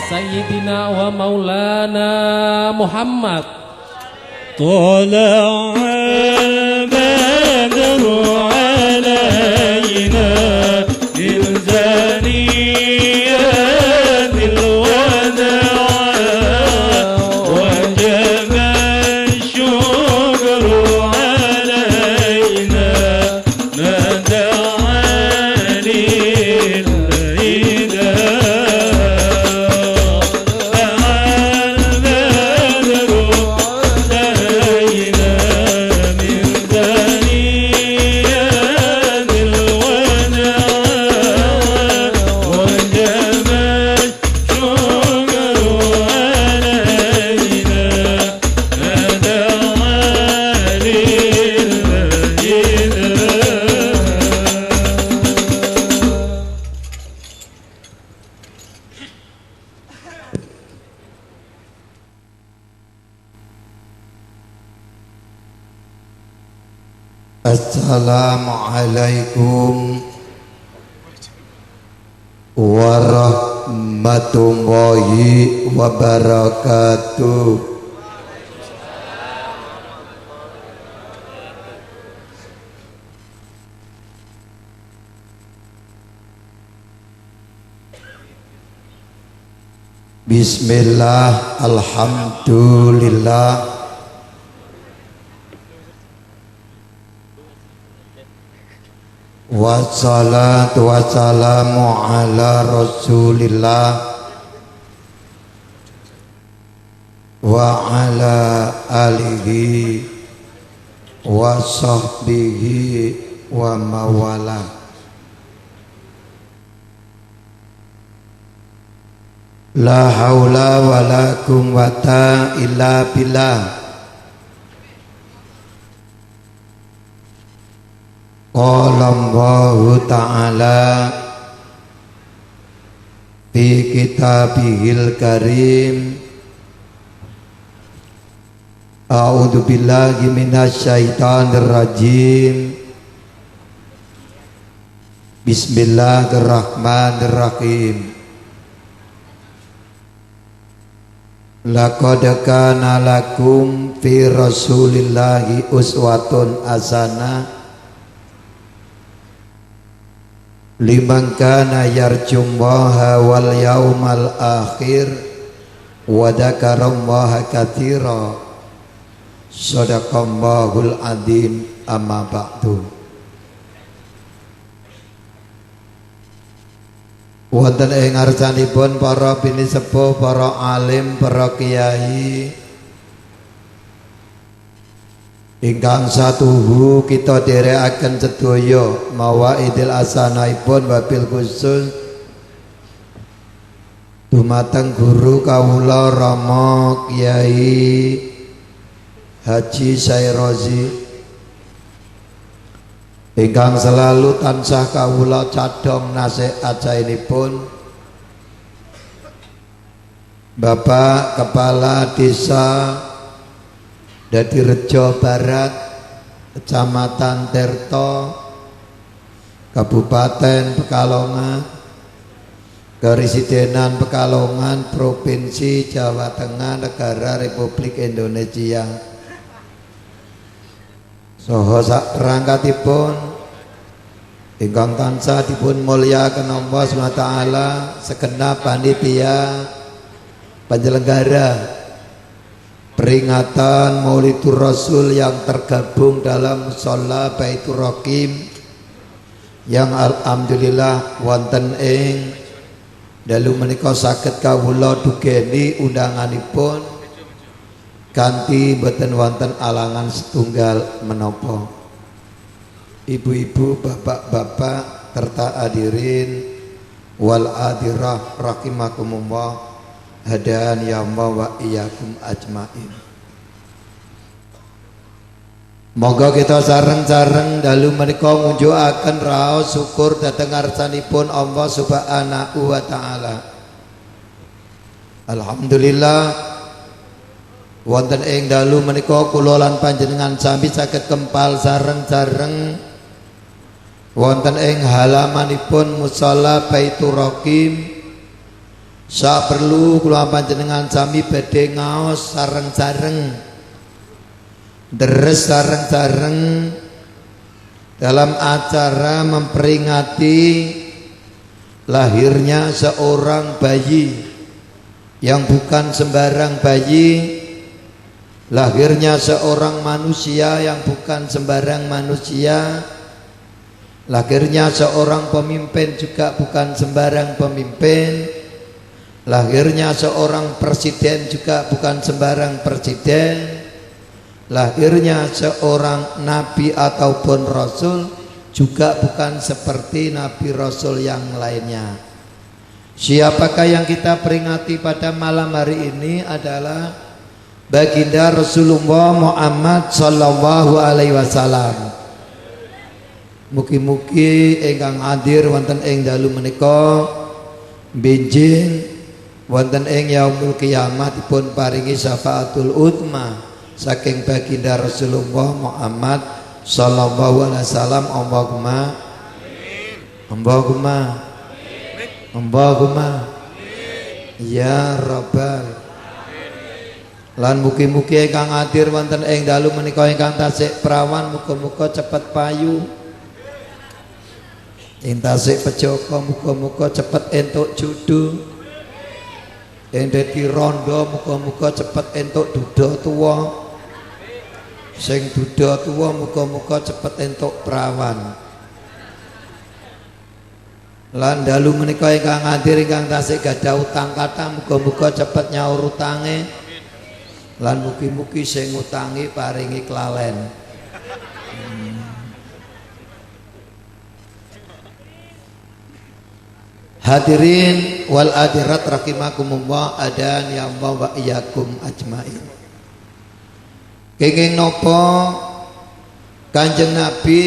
Sayyidina wa maulana Muhammad. طلع بدر علينا من ثنيات الوداع وجب الشكر علينا ما دعا Assalamualaikum warahmatullahi wabarakatuh. Bismillah, alhamdulillah, wassalatu wassalamu ala rasulillah wa ala alihi wa sahbihi wa mawala. La haula wa la quwwata illa billah. Qala Allahu ta'ala fi kitabihil karim, a'udzu billahi minasyaitonir rajim, bismillahirrahmanirrahim. Laqad kana lakum fi rasulillahi uswatun hasanah liman kana yarjullaha wal yaumal akhir wa dzakarallaha katsira. Shadaqallahul adzim. Amma ba'du. Wonten ing ngarsanipun para bini sepuh, para alim, para kiai ingkang satuhu kita dherekaken sedaya mawaidil asanaipun wabil khusus dumateng guru kawula Rama Kiai Haji Sairozi ingkang selalu tansah kawula cadhong nasihat saenipun, Bapak Kepala Desa Dadirejo Barat, Kecamatan Tirta, Kabupaten Pekalongan, Keresidenan Pekalongan, Provinsi Jawa Tengah, Negara Republik Indonesia. Saha saperangkatipun ingkang tansah dipun mulyakaken Allah Subhanahu wa taala, segenap panitia penyelenggara peringatan Maulidur Rasul yang tergabung dalam Shalah Baitur Raqim yang alhamdulillah wonten ing dalu menika saged kawula dugeni undanganipun kanthi boten wonten alangan setunggal menapa. Ibu-ibu, bapak-bapak serta hadirin wal hadirah rahimakumullah, hadaan ya Allah wa iyyakum ajmain. Monggo kita sareng-sareng dalu menika ngunjukaken raos syukur dhateng ngarsanipun Allah Subhanahu wa taala. Alhamdulillah wonten ing dalu menika kula lan panjenengan sami saged kempal sareng-sareng wonten ing halamanipun musala Baitur Raqim. Sak perlu kula panjenengan sami badhe ngaos sareng-sareng deres sareng-sareng dalam acara memperingati lahirnya seorang bayi yang bukan sembarang bayi, lahirnya seorang manusia yang bukan sembarang manusia, lahirnya seorang pemimpin juga bukan sembarang pemimpin, lahirnya seorang presiden juga bukan sembarang presiden, lahirnya seorang nabi ataupun rasul juga bukan seperti nabi rasul yang lainnya. Siapakah yang kita peringati pada malam hari ini adalah baginda Rasulullah Muhammad sallallahu alaihi wasallam. Mugi-mugi ingkang hadir wonten ing dalu menika benjing wonten ing yaumul kiamat dipun paringi syafaatul utma saking baginda Rasulullah Muhammad sallallahu alaihi wasallam. Allahumma Allahumma Allahumma ya rabbal. Lan mugi-mugi ingkang hadir wonten ing dalu menika ingkang tasih prawan muga-muga cepet payu, ing tasih pejaka muga-muga cepet entuk judul, ing dadi rondo muga-muga cepet entuk duda tuwa, sing duda tuwa muga-muga cepet entuk prawan. Lan dalu menika ingkang hadir ingkang tasih gadah utang kathah muga-muga cepet nyaur utange, lan mugi-mugi sing ngutangi paringi kelalen. Hadirin wal hadirat rahimakumullah, adan ya Allah wa iyyakum ajmain. Kenging napa Kanjeng Nabi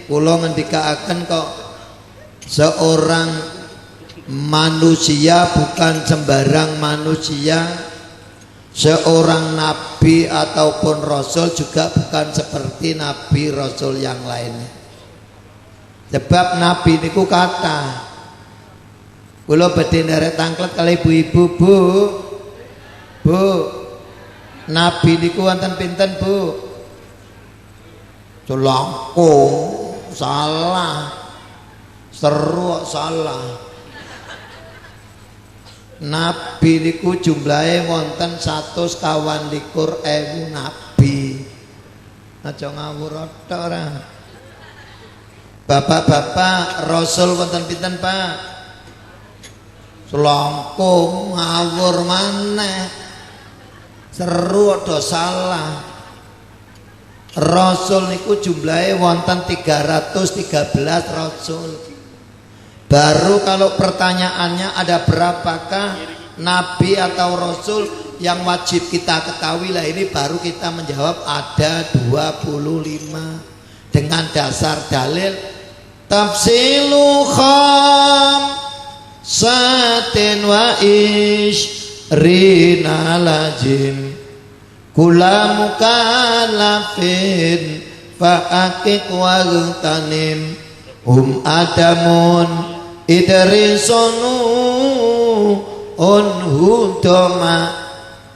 kula ngendikaaken kok seorang manusia bukan sembarang manusia, seorang nabi ataupun rasul juga bukan seperti nabi rasul yang lainnya. Sebab nabi niku kata kula badhe nderek tangklet kali ibu-ibu, Bu, nabi niku wonten pinten, Bu? Selangkung, salah. Seru salah. Nabi niku jumlahe wonten 124.000 nabi. Aja ngawur ora. Bapak-bapak, rasul wonten pinten, Pak? Selangkung, ngawur maneh. Seru ada salah. Rasul niku jumlahe wonten 313 rasul. Baru kalau pertanyaannya ada berapakah nabi atau rasul yang wajib kita ketahui, lah ini baru kita menjawab ada 25 dengan dasar dalil tafsilu khamsatin wa ishrina lajim kula mukallafin fa'aqiq wa tanim adamun idrisonu unhudoma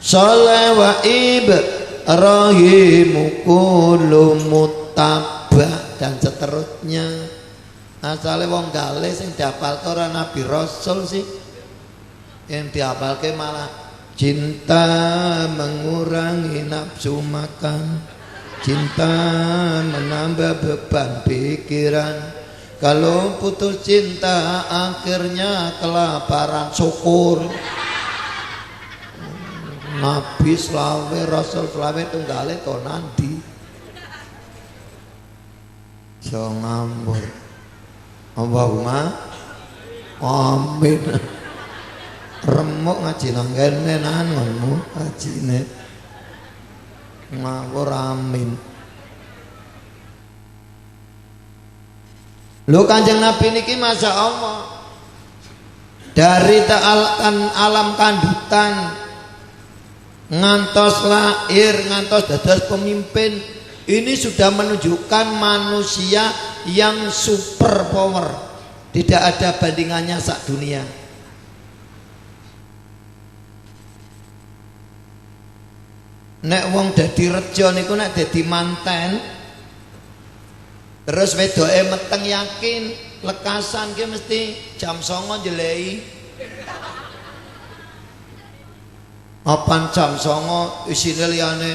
soleh wa ibrahimu kullu mutabak dan seterusnya. Asale wong gale sing dihafalke ora nabi rasul sih, yang dihafalke malah cinta mengurangi nafsu makan, cinta menambah beban pikiran. Kalau putus cinta akhirnya kelaparan syukur. Nabi selawe, rasul selawe tunggale to nanti. So ngambur. Allahumma amin. Remuk ngaji nang kene nangonmu ngajine. Ngawur amin. Lho Kanjeng Nabi niki Masya Allah dari alam kandutan ngantos lahir ngantos dados pemimpin, ini sudah menunjukkan manusia yang super power, tidak ada bandingannya sak dunia. Nek wong dadi reja niku nek dadi manten terus wedoke meteng yakin lekasan ki mesti jam 09.00 jelei. Apan jam 09.00 isine liyane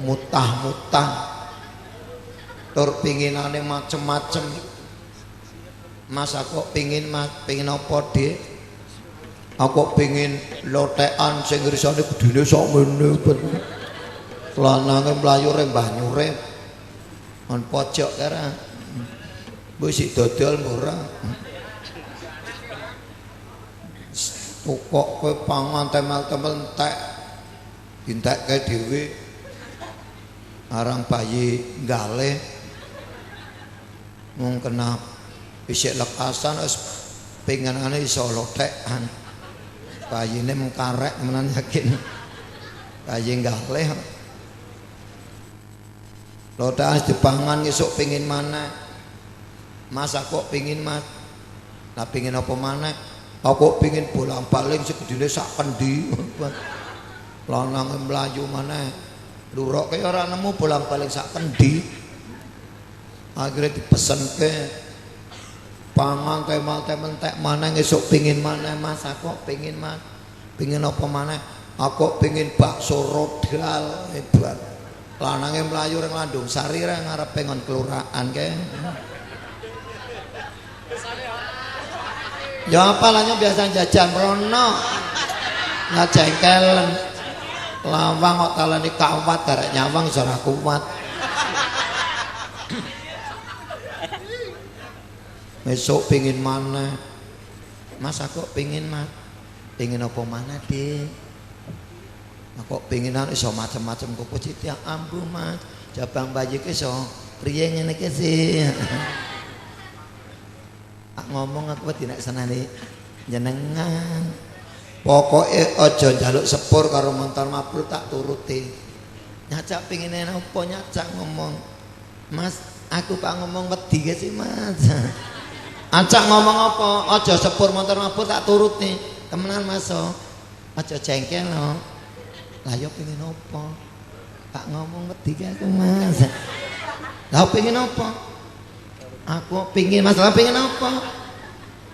mutah-mutah tur pinginane macem-macem. Mas aku pingin apa Dik? Aku pingin lotekan sing risane gedine sak mene ben. Lanange mlayu reng banyure. On pojok kara. Wis sik dodol ora. Tukok kowe pangan temel-temel entek. Dintekke dhewe. Arang bayi galeh. Mung kena isik lekasan wis pengenane iso lotekan. Bayine mengkarek menan yakin bayi galeh lotas dipangan esuk pengin mana Mas aku pengin Mas lah pengin apa mana aku pengin bolang-balik segedine sak kendi lanang mlayu mana lurok kaya ora nemu bolang-balik sak kendi akhirnya dipesenke pangan temel-temel entek mana esuk pengin mana Mas aku pengin Mas pengin apa mana aku pengin bakso rodal hebat lanange mlayu reng Landung Sari reng ngarepe ngon kelurahan ke ya apa lahnya biasa jajan rono nggak jengkelen lawang kok talani kawat darek nyawang iso ora kuat. Besok pingin mana Mas aku pingin Mas pingin apa mana Dik aku pinginan iso macam-macam kupu citia ambu Mas jabang bayi ke iso priye ngene iki sih tak ngomong aku tidak senani jenengan pokoknya aja njaluk sepur karo montor mabur tak turuti nyacak pingin apa nyacak ngomong Mas aku pak ngomong wedi ke sih Mas acak ngomong apa aja sepur motor mabur tak turuti temenan Mas aja jengkel no lah yo pengen apa tak ngomong wedi ke aku Mas lah pengen apa aku pengen masalah pengen apa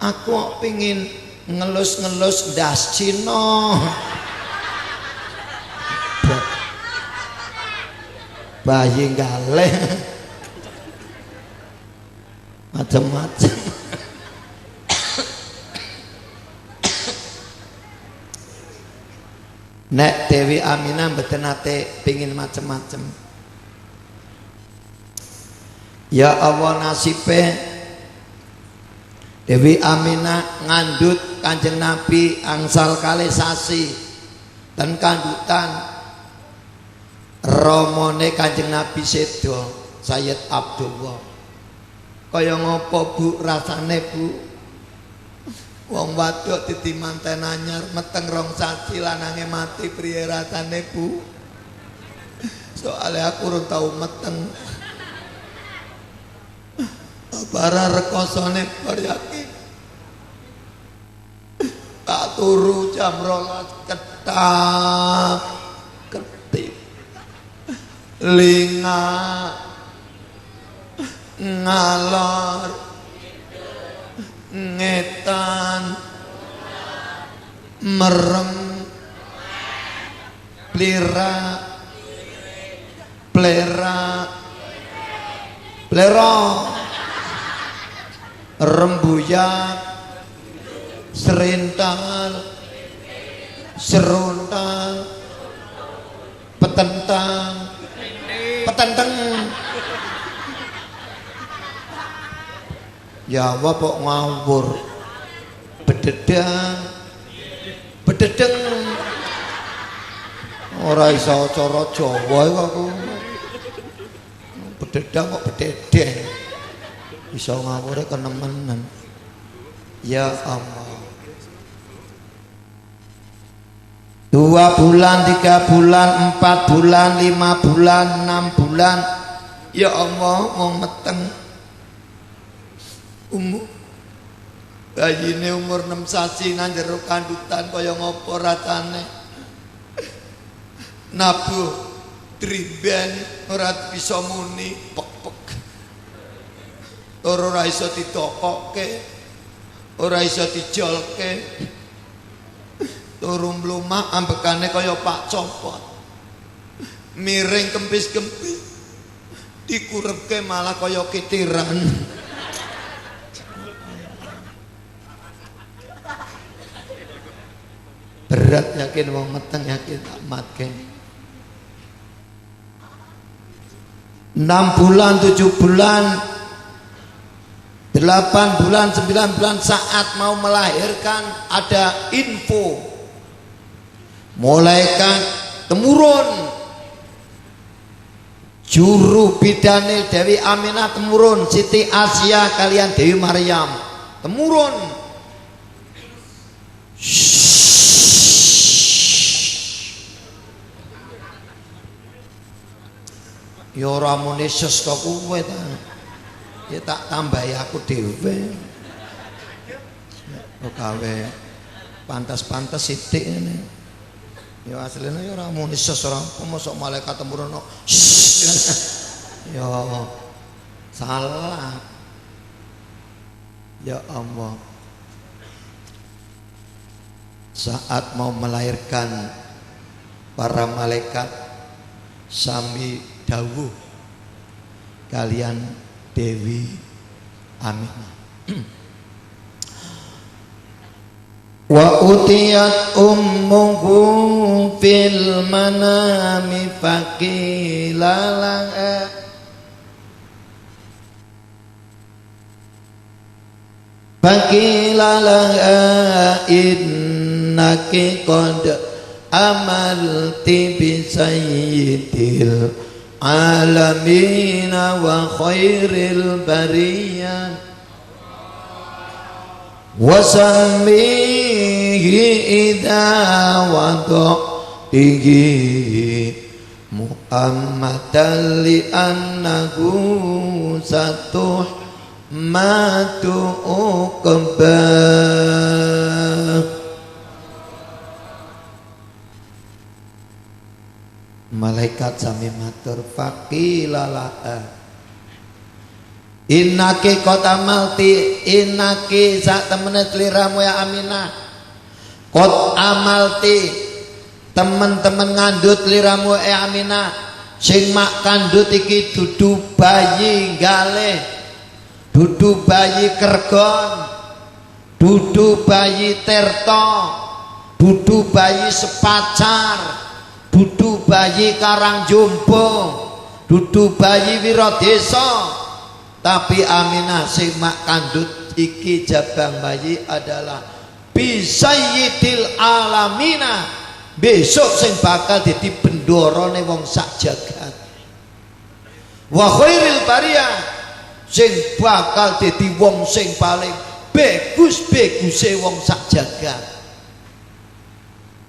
aku pengen ngelus-ngelus das Cino bayi galeh macam-macam. Nek Dewi Aminah mboten nate pengin macem-macem. Ya Allah nasibe Dewi Aminah ngandut Kanjeng Nabi angsal kalih sasi ten kandutan romone Kanjeng Nabi sedo Sayyid Abdullah. Kaya ngopo Bu rasane Bu? Wong wadok dadi manten anyar meteng rong sasi lanange mati priye rasane Bu? Soale aku urung tau meteng. Para rekosone bar yakin. Tak turu jam 12 ketap ketip. Linga ngalor ngetan merem plira plera plero rembuyak serintal seruntal petentang petenteng Jawa kok ngawur bededang bededeng ora iso cara Jawa iku aku Bededang kok bededeng. Bisa ngawure kenemenan. Ya Allah. 2 bulan, 3 bulan, 4 bulan, 5 bulan, 6 bulan. Ya Allah, mau meteng. Bayine umur 6 sasi nang jero kandutan kaya ngopo rasane. Nabuh driben ora bisa muni pek-pek. Ora iso ditokokke. Ora iso dijolke. Turu mlumak ambekane kaya Pak Copot. Miring kempis-kempis. Dikurepke malah kaya kitiran. Berat yakin wong meteng yakin tak matke. 6 bulan, 7 bulan, 8 bulan, 9 bulan saat mau melahirkan ada info malaikat temurun, juru bidane Dewi Aminah temurun, Siti Asia kalian Dewi Maryam temurun. Ya ora muni ses kok kowe ta. Ya tak tambahi aku dhewe. Kok gawe pantas-pantas sithik ngene. Ya asline ya ora muni ses ora mosok malaikat temurun. Ya salah. Ya Allah. Saat mau melahirkan para malaikat sami dawuh kalian Dewi Aminah. Wa utiyat ummuhu fil manami faqila laha innaki qad amalti bi sayyidil alamina wa khairil bariyah wa sammihi idha wadaihi Muhammadan li annahu satuh matu uqbah. Malaikat sami matur faqilalaha innaki qad amalti innaki sak temene sliramu ya Aminah qad amalti temen-temen ngandut liramu ya Aminah sing mak kandut iki dudu bayi galih dudu bayi kergon dudu bayi terto dudu bayi sepacar dudu bayi karang jombo dudu bayi wiradesa tapi Aminah sing mak kandut iki jabang bayi adalah bisayyidil alamina besok sing bakal dadi bendorone wong sak jagat wa khairil bariyah sing bakal dadi wong sing paling bagus-baguse wong sak jagat.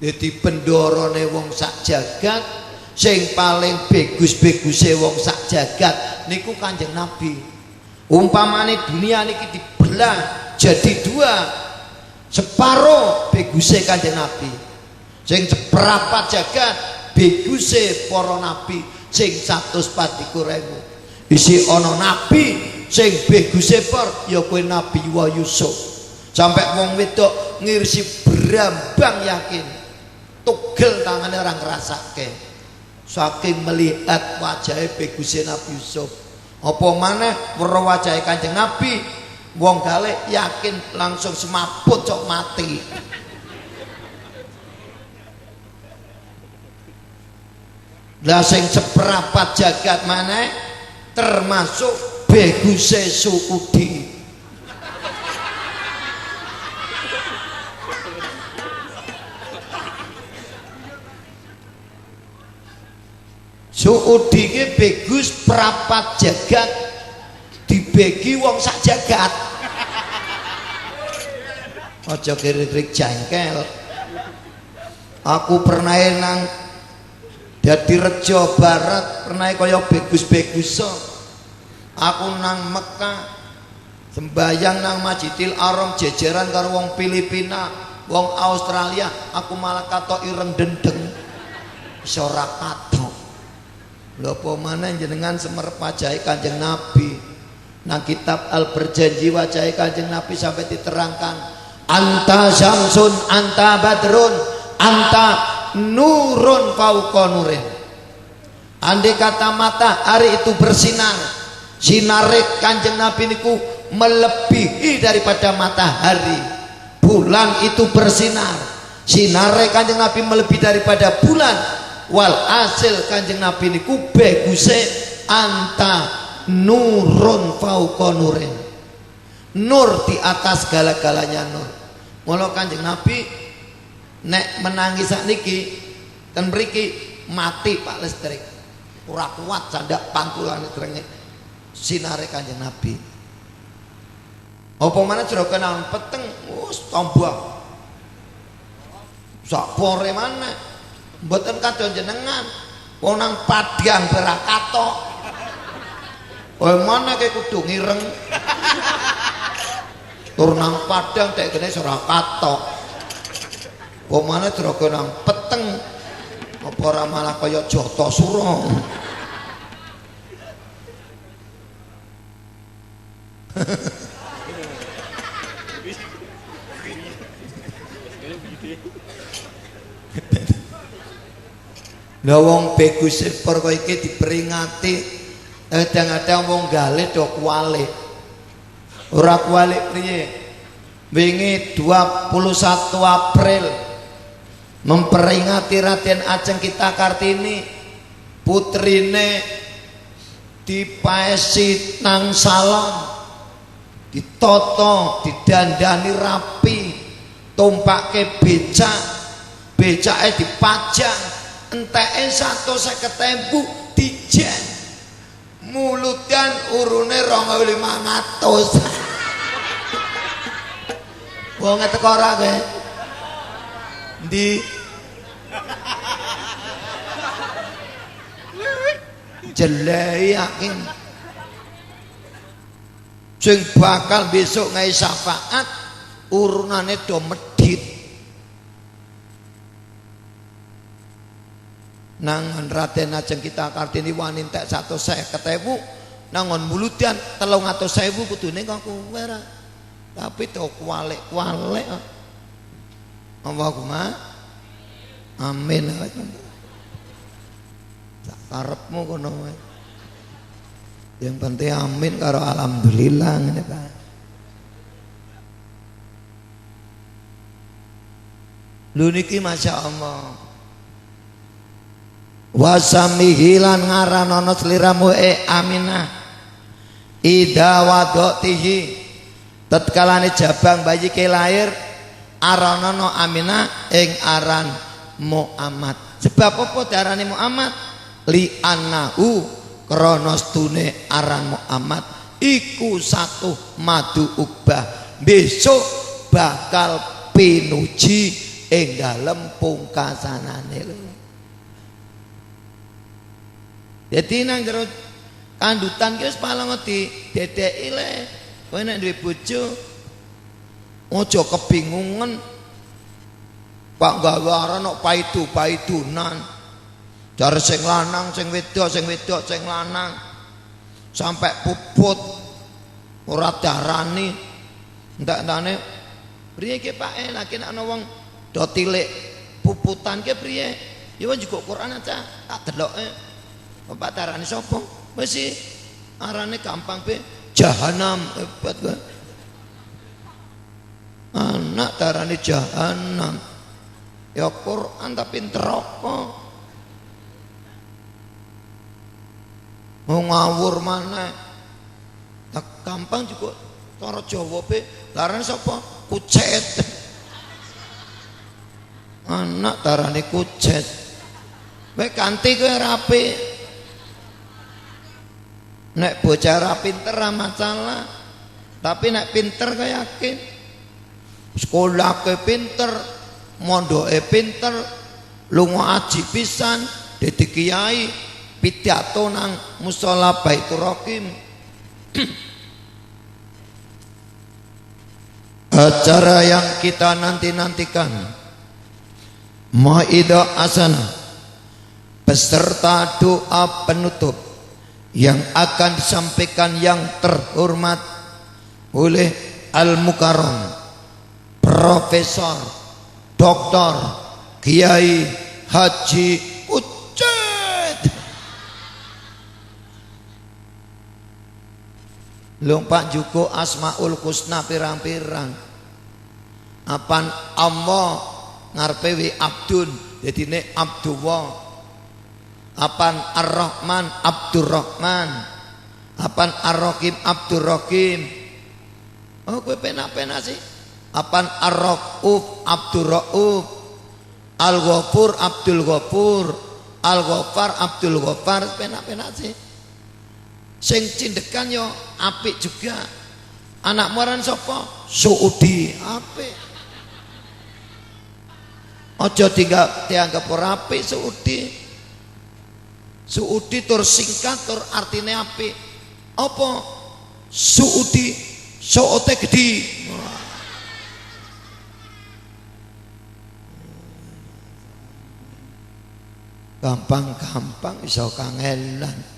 Jadi pendorone wong sak jagat sing paling bagus-baguse wong sak jagat niku Kanjeng Nabi. Umpamane dunia niki dibelah jadi 2, separuh baguse Kanjeng Nabi, sing seprapat jagat baguse para nabi, sing 124.000 isi ana nabi sing baguse por ya kowe Nabi wa Yusuf. Sampai wong wedok ngirsi berambang yakin tugel tangannya orang ngerasake saking melihat wajahnya bagusnya Nabi Yusuf. Apa maneh weruh wajahnya Kanjeng Nabi wong galih yakin langsung semaput cok mati. Lah sing seperapat jagat maneh termasuk bagusnya Sukudi. Suudi ki bagus prapat jagat dibagi wong sak jagat. Aja kiri-kiri jengkel. Aku pernah nang Dadi Rejo Barat pernah kaya bagus-bagus. Aku nang Mekah sembayang nang Masjidil Haram jejeran karo wong Filipina, wong Australia, aku malah katoki ireng dendeng. Iso ora katok. Lha apa maneh jenengan semerep wajahe Kanjeng Nabi. Nang kitab Al-Berjanji wajahe Kanjeng Nabi sampai diterangkan, anta syamsun, anta badrun, anta nurun fauqa nurin. Andai kata matahari itu bersinar, sinare Kanjeng Nabi niku melebihi daripada matahari. Bulan itu bersinar, sinare Kanjeng Nabi melebihi daripada bulan. Walhasil Kanjeng Nabi niku baguse anta nurun fauqa nurin. Nur di atas segala-galanya nur. Mula Kanjeng Nabi nek menangi sakniki ten mriki mati Pak listrik. Ora kuat candak pangkulane drenge sinare Kanjeng Nabi. Apa maneh jroke nang peteng wis tambah. Sak pore maneh. Mboten kadon jenengan. Wong nang Padang berakatok. Kowe maneh ke kudu ngireng. Tur nang Padang tek kene ora katok. Pomane drogo nang peteng apa ora malah kaya Jotosuro. Lah wong bagus perkara iki diperingati kadang-kadang wong galih do kuwalik. Ora kuwalik priye? Wingi 21 April memperingati Raden Ajeng Kita Kartini, putrine dipaesi nang salon, ditoto, didandani rapi, tumpake becak, becake dipajang, enteke 150.000 dijen, mulutan urune 2.500. Wong teko ora kowe? Ndi? Jelei yakin. Sing bakal besok ngai syafaat urunane do medhit. Nangan Raden Ajeng Kita Kartini wani entek 150.000, nangon muludan 300.000 kudune kok kowe ora. Tapi to kualik-kualik. Allahumma amin. Sak karepmu kono wae. Yang penting amin karo alhamdulillah ngene Pak. Lho niki masyaallah. Wasamihi lan ngaranana sliramu Aminah. Ida wadotihi tatkalane jabang bayi ke lahir aranana Aminah ing aran Muhammad. Sebab apa diarani Muhammad? Li annahu krana stune aran Muhammad iku satu madu ubah besok bakal pinuji ing dalem pungkasanane lho. Dadi nang jero kandutan ki wis paling didedeki le. Kowe nek duwe bojo aja kebingungan Pak gawe aran kok paidu-paidunan. Jar sing lanang sing wedok sing lanang sampai puput ora darani entek-entane priye ki Pak lagi nek ana wong do tilik puputan ki priye ya wong juga Quran aja tak deloke Bapak darani sapa wis arane gampang be jahanam hebat kowe anak darani jahanam ya Quran tapi neraka mau ngawur mana tak gampang juga cara Jawa be darane sapa kucet anak darane kucet kowe kanthi kowe rapi Nek bocah ra pinter ra masalah. Tapi nek pinter kok yakin. Sekolah ke pinter, mondoke pinter, lunga aji pisan, dadi kiai, pidato nang musala Baitur Raqim. Acara yang kita nanti-nantikan Maidah Hasanah beserta doa penutup yang akan disampaikan yang terhormat oleh Al-Mukarram Profesor Dr. Kiai Haji Ucet. Lumpak juga Asmaul Husna pirang-pirang. Apan Allah ngarepe wi Abdun, dadine Abdullah. Apan Ar-Rahman Abdurrahman. Apan Ar-Rahim Abdurrahim. Oh kowe penak-penak sih. Apan Ar-Rauf Abdur Rauf, Al-Ghafur Abdul Ghafur, Al-Ghaffar Abdul Ghaffar, penak-penak sih. Sing cindekan yo apik juga. Anak muaran sapa? Suudi, apik. Aja dianggap ora apik Suudi. Suudi tur singkat tur artine apik. Apa? Suudi, soote gede. Gampang-gampang iso kangelan.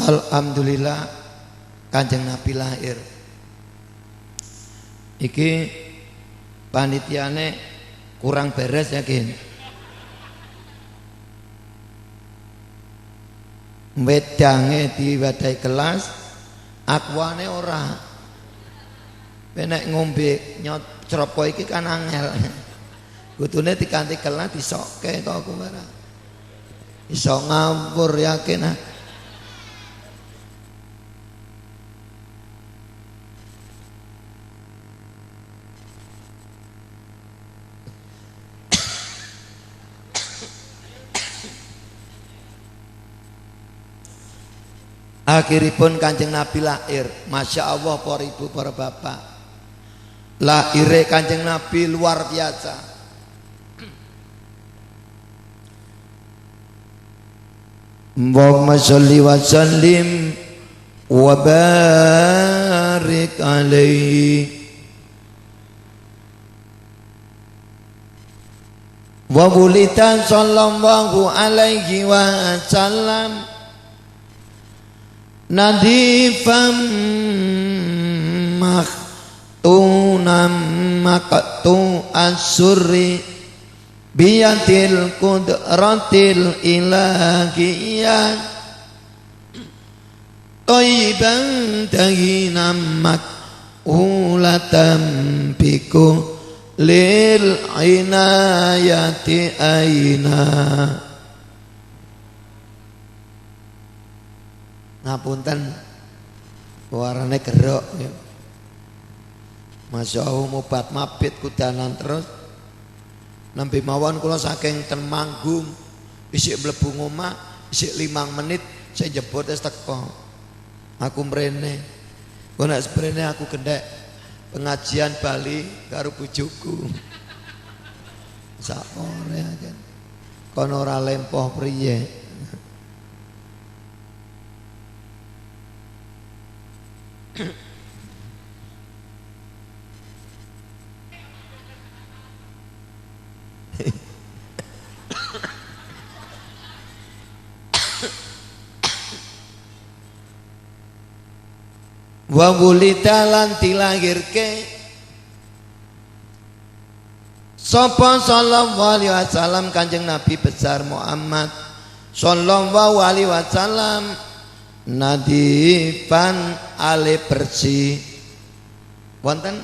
Alhamdulillah Kanjeng Nabi lahir. Iki panitiane kurang beres ya Kin. Wedange diwadai kelas, akwane ora. Penek ngombe nyocropo iki kan angel. Kudune dikanti kelas disokke kok aku ora. Iso ngawur yakin ah. Akhiripun Kanjeng Nabi lahir. Masya Allah para ibu para bapak, lahire Kanjeng Nabi luar biasa. Allahumma sholli wa sallim wa barik alaihi wa wulida sallallahu alaihi wa sallam nadifam maktunam maktu asyuri biyadil qudratil ilahiyah thayyiban taginamak ulatam biku lil inayati aina. Ngapunten warane gerok ya. Masya Allah mubat mabit kudanan terus. Nampi mawon kula saking ten Manggung isik mlebu ngomah isik 5 menit saya jebot wis teko. Aku mrene. Kok nek sprene aku gendek pengajian Bali karo bojoku. Sakore kan. Kono ora lempoh priye. Wa wulida lan dilahirke sapa sallallahu alaihi wasallam Kanjeng Nabi besar Muhammad sallallahu alaihi wasallam nadifan ale bersih. Wonten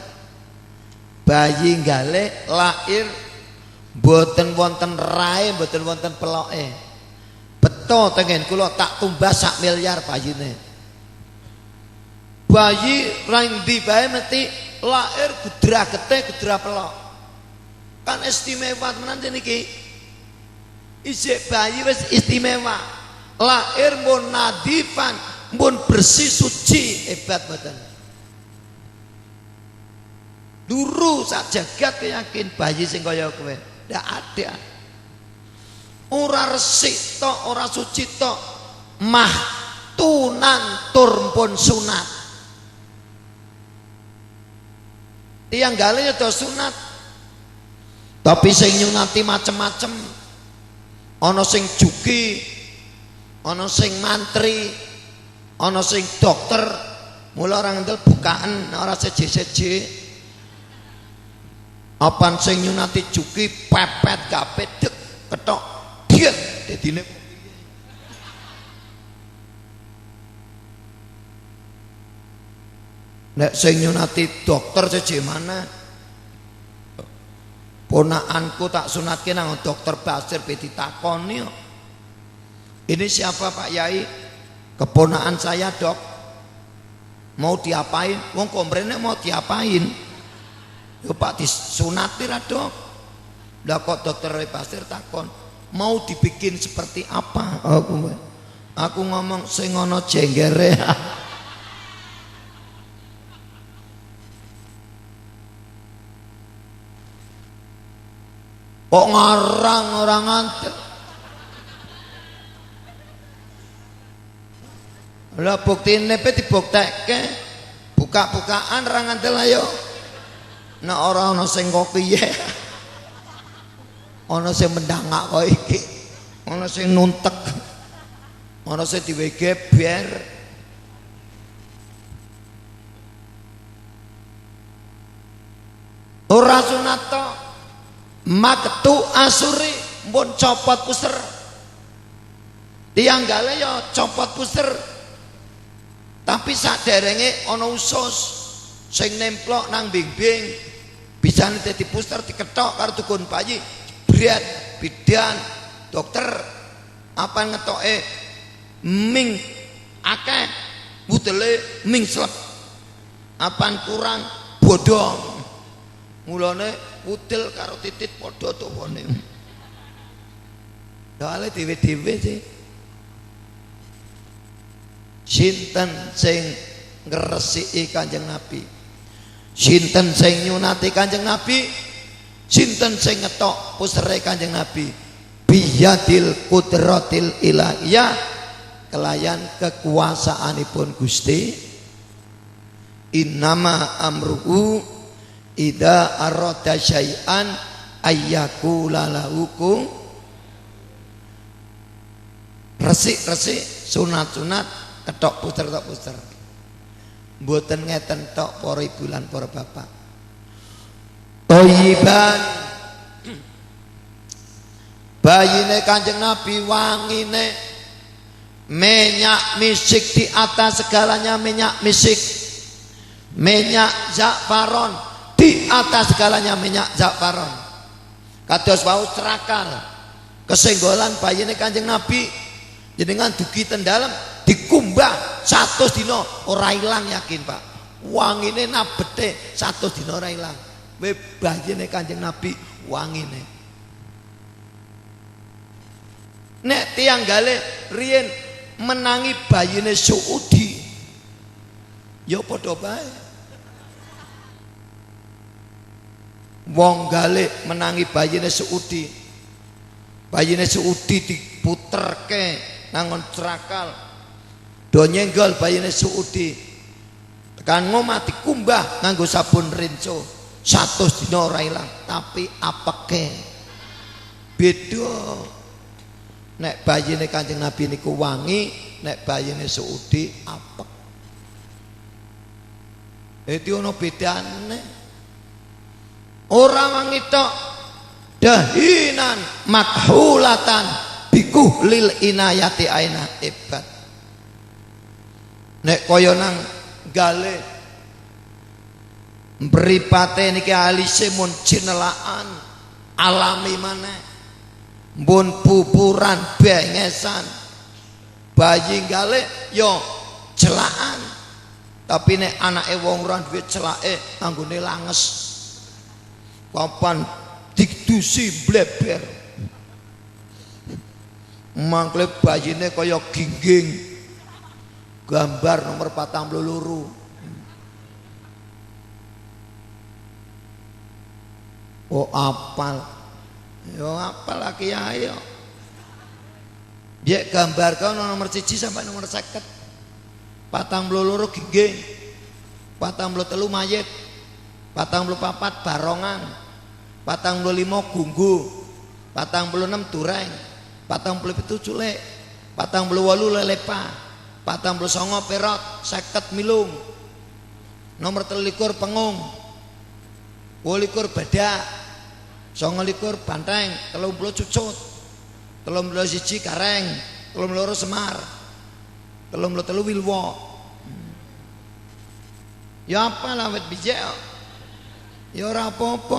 bayi gale lahir mboten wonten rae mboten wonten peloke. Beto tengen kula tak tumbas 1 miliar bayine. Bayi rang ndi bae mesti lahir gedra getih gedra pelok. Kan istimewa tenan niki. Isik bayi wis istimewa. lahir mun nadifan, mun bersih suci, hebat mboten. Duru sak jagat yakin bayi sing kaya kowe ndak ada. Ora resik tok, ora suci tok, mah tunan tur pun sunat. Tiang gale ya do sunat. Tapi sing nyunati macem-macem. Ana sing juki, ana sing mantri, ana sing dokter. Mula orang ngandel bukaan ora seje-seje. Apan sing nyunati juki pepet gapet dek ketok diet dadine. Nek sing nyunati dokter seje mana? Ponakanku tak sunatke nang dokter Basir be ditakoni. Ini siapa Pak Yai? Keponakan saya, Dok. Mau diapain? Wong komprene mau diapain? Yo Pak disunati ra, Dok. Lah kok dokter Basir takon, mau dibikin seperti apa? Aku ngomong sing ana jenggere. Kok ngarang orang ngantel. Lah buktine pe dibuktekke. Buka-bukaan ra ngantel ayo. Nek ora ana sing kok piye. Ana sing mendangak kok iki. Ana sing nuntek. Ana sing diwe geber. Ora sunat tok. Maktu asuri pun copot puser. Tiang gale ya copot puser. Tapi saderenge ana usus sing nemplok nang bingbing. Bisane dadi puser diketok karo dukun bayi. Berat bidan dokter apa ngetoke ming akeh wudele ming slep. Apan kurang bodong. Mulane udel karo titit padha tuwane. Dale dhewe-dhewe sih. Sinten sing ngresiki Kanjeng Nabi? Sinten sing nyunati Kanjeng Nabi? Sinten sing ngetok pusere Kanjeng Nabi? Biyadil qudratil ilahiyah, kelayan kekuasaanipun Gusti. Innama amruhu ida arada syai'an ayyakula lahu resik-resik sunat-sunat ketok puter. Mboten ngeten tok para ibu lan para bapak. Thayyiban bayine Kanjeng Nabi wangine minyak misik di atas segalanya, minyak misik, minyak zafaron di atas segalanya, minyak zafaron. Kados wau cerakal kesenggolan bayine Kanjeng Nabi jenengan dugi ten dalem dikumbah 100 dina ora ilang, yakin Pak. Wangine nabete 100 dina ora ilang. We bayine Kanjeng Nabi wangine. Nek tiyang gale riyen menangi bayine Saudi ya padha bae. Wong gale menangi bayine Saudi. Bayine Saudi diputerke nangon cerakal. Do nyenggol bayine Saudi. Tekan ngomah dikumbah nganggo sabun rinso. 100 dina ora ilang, tapi apeke. Beda. Nek bayine Kanjeng Nabi niku wangi, nek bayine Saudi apek. Itu ono bedane. Ora wangi tok, dahinan makhulatan bikuhlil inayati aina, hebat. Nek kaya nang gale mripate niki alise mun jinelaan alami maneh, mbun pupuran bengesan, bayi gale yo celaan. Tapi nek anake wong ora duwe celake anggone langes. Kapan dikdusi bleber mangkle bayine kaya gingging gambar nomor 42 oh apal yo apal lagi ayo ya gambar kau nomor 1 sampai nomor 50 42 gingging 43 mayit 44 barongan 45 gunggu 46 dureng 47 culek 48 lelepa 49 perot 50 milung nomor 23 pengung 22 badak 29 banteng 30 cucut 31 kareng 32 semar 33 wilwo ya apa lawet bijak ya ora apa-apa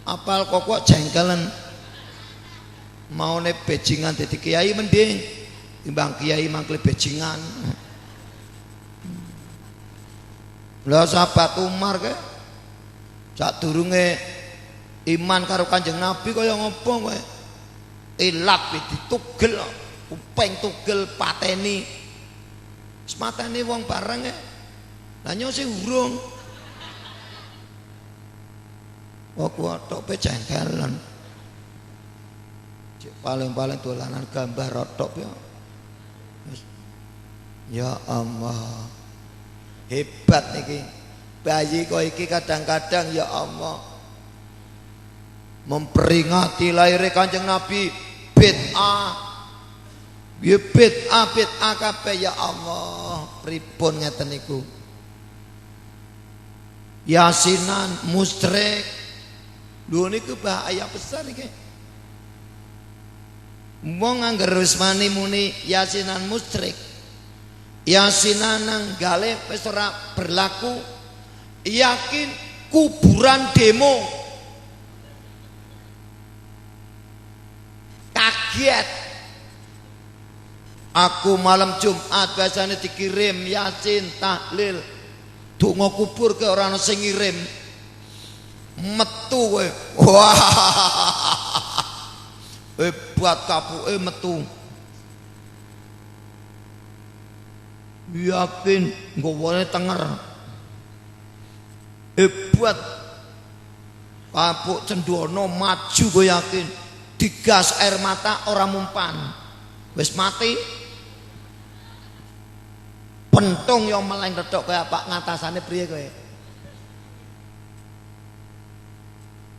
apal kok jengkelan mau ne bejingan dadi kiai mending timbang kiai mangkle bejingan lha sahabat Umar ke sadurunge iman karo Kanjeng Nabi kaya ngopo kowe ilap ditugel kuping tugel pateni sematane wong bareng lah nyose urung kok tok pe jengkelan paling-paling dolanan gambar rotok ya Allah hebat niki bayi kok iki kadang-kadang ya Allah memperingati lahirnya Kanjeng Nabi bid'ah ya bid'ah kabeh ya Allah pripun ngeten niku yasinan musyrik lho niku bahaya besar iki wong angger wis muni yasinan musyrik yasinan nang gale wis ora berlaku yakin kuburan demo kaget aku malam Jumat biasanya dikirim yasin tahlil donga kubur ke orang sing ngirim metu kowe wah hebat kapuke metu yakin nggawane tenger hebat kapuk cendono maju gue yakin digas air mata orang mumpan wis mati pentung yang meleng redok kayak apa ngatasane priye kowe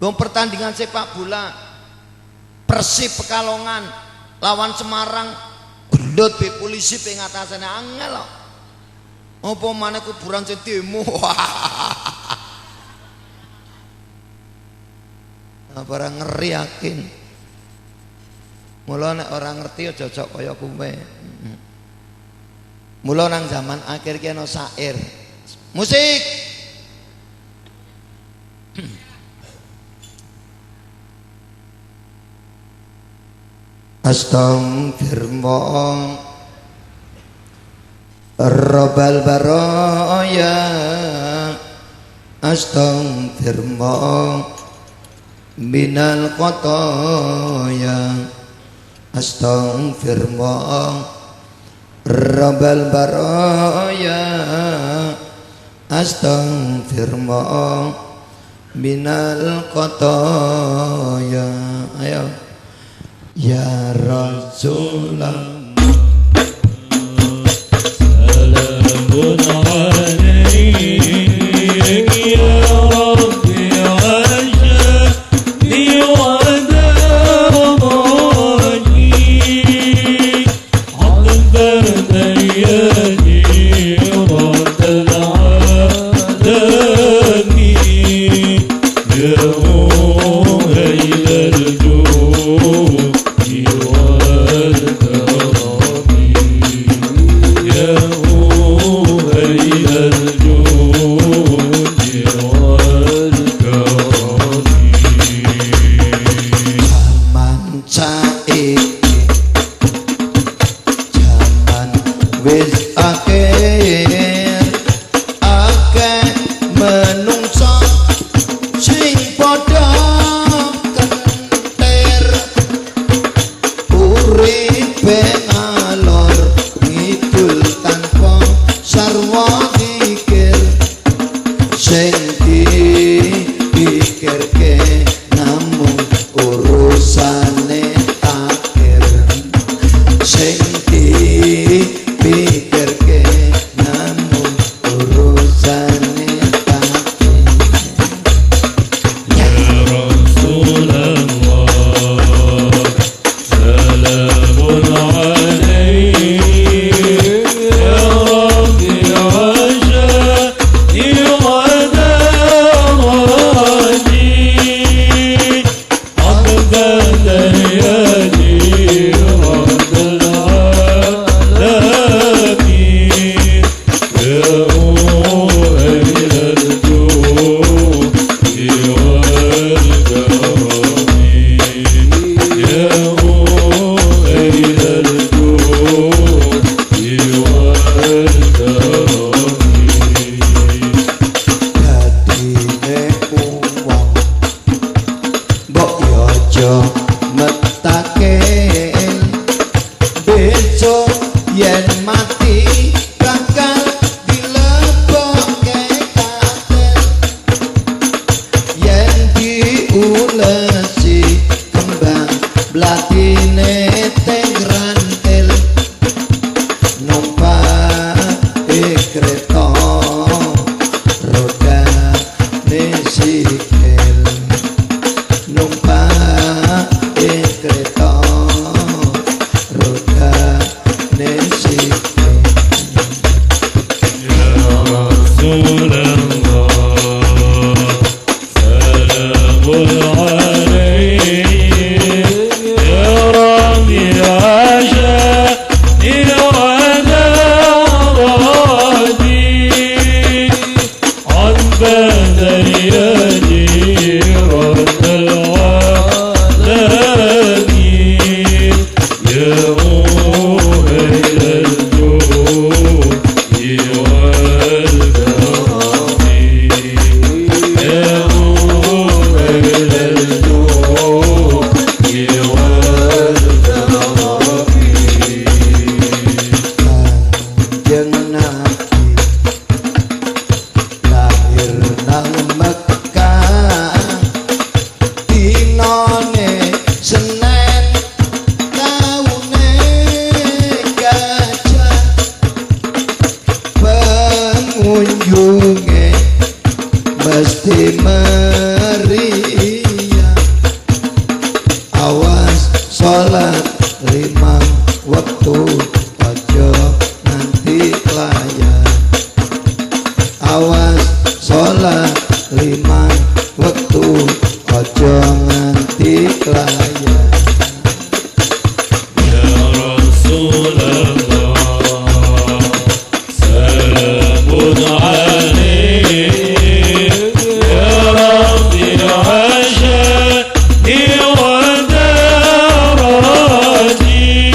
gong pertandingan sepak bola Persib Pekalongan lawan Semarang gendut be polisi pe ngatasane angel kok apa maneh kuburan sing demo barang ngeri yakin mula nek ora ngerti aja jok kaya kowe mula nang zaman akhir ki ana syair musik Astagfirullah Rabbal baraya Astagfirullah minal qataya Astagfirullah Rabbal baraya Astagfirullah minal qataya ayo ya Rasulullah salamun alaik ya Rabbi ashhadu wa damani abdan yadi rabbal alamin ya muhayyil Uri dipikirke namun urusane take. Ya Rasulullah salamun alaihi ya Rabbi asha irada raji abdal yadi abdal alamin ya أهل الجود والكرم يا أهل الجود والكرم Dadine uwong mbok yo aja metake besok yen mati bakal dilebokke katen yen diulesi kembang blatine tengrantil numpak kereta roda sikil numpak kereta roda sikil. يا رسول الله سلام عليك يا ربي عشا إرادة راجي عن بدر يدي رد العالمين يا أهل الجود والكرم يا أهل الجود والكرم Kanjeng Nabi lahir nang Mekah dinane Senen taune gajah pengunjunge mesti meriah awas sholat 5 waktu aja nanti layan awas sholat 5 waktu aja nanti layan. يا رسول الله سلام عليك يا ربي عشا إرادة راجي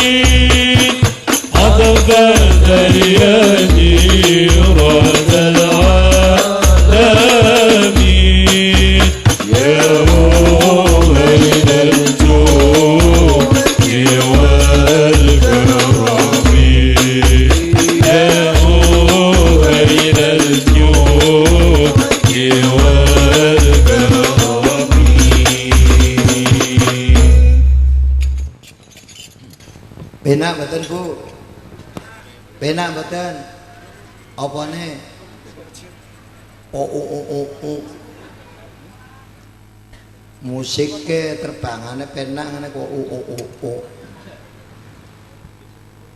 أقبل يدي رد العالمين يا أهل الجود والكرم يا أهل الجود والكرم. Penak mboten Bu? Penak mboten? Apane? Musike terbangane penak ngene kok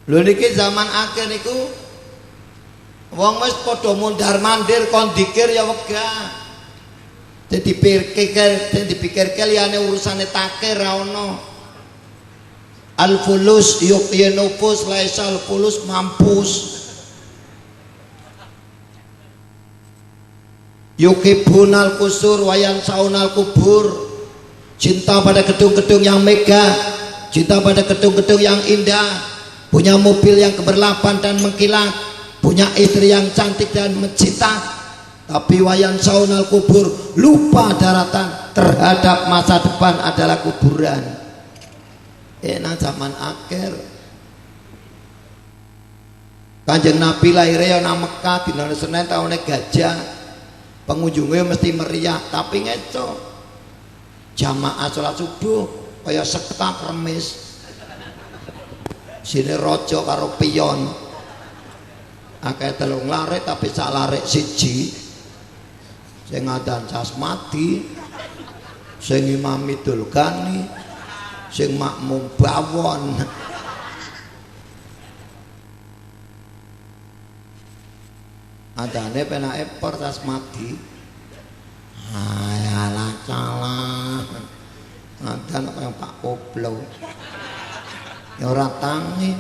Lho niki zaman akhir niku wong wis padha mondar-mandir kon dikir ya wegah. Dipikirke liyane urusane takir ra ono. Al-fulus yuqinufus laisal fulus mampus. Yuqibunal kusur wayan saunal kubur. Cinta pada gedung-gedung yang megah, cinta pada gedung-gedung yang indah, punya mobil yang keberlapan dan mengkilat, punya istri yang cantik dan mencita, tapi wayan saunal kubur, lupa daratan terhadap masa depan adalah kuburan. Enak zaman akhir. Kanjeng Nabi lahirnya nang Mekah dina Senin taune gajah. Pengunjungnya mesti meriah, tapi ngeco. Jamaah sholat subuh kaya sekta kremis. sini rojo karo pion akeh telung larik tapi sak larik siji sing ngadan Casmadi sing Imam Idul Gani sing makmum bawon adane penake per Casmadi ayalah calah adan kaya Pak Koplo ya ora tangi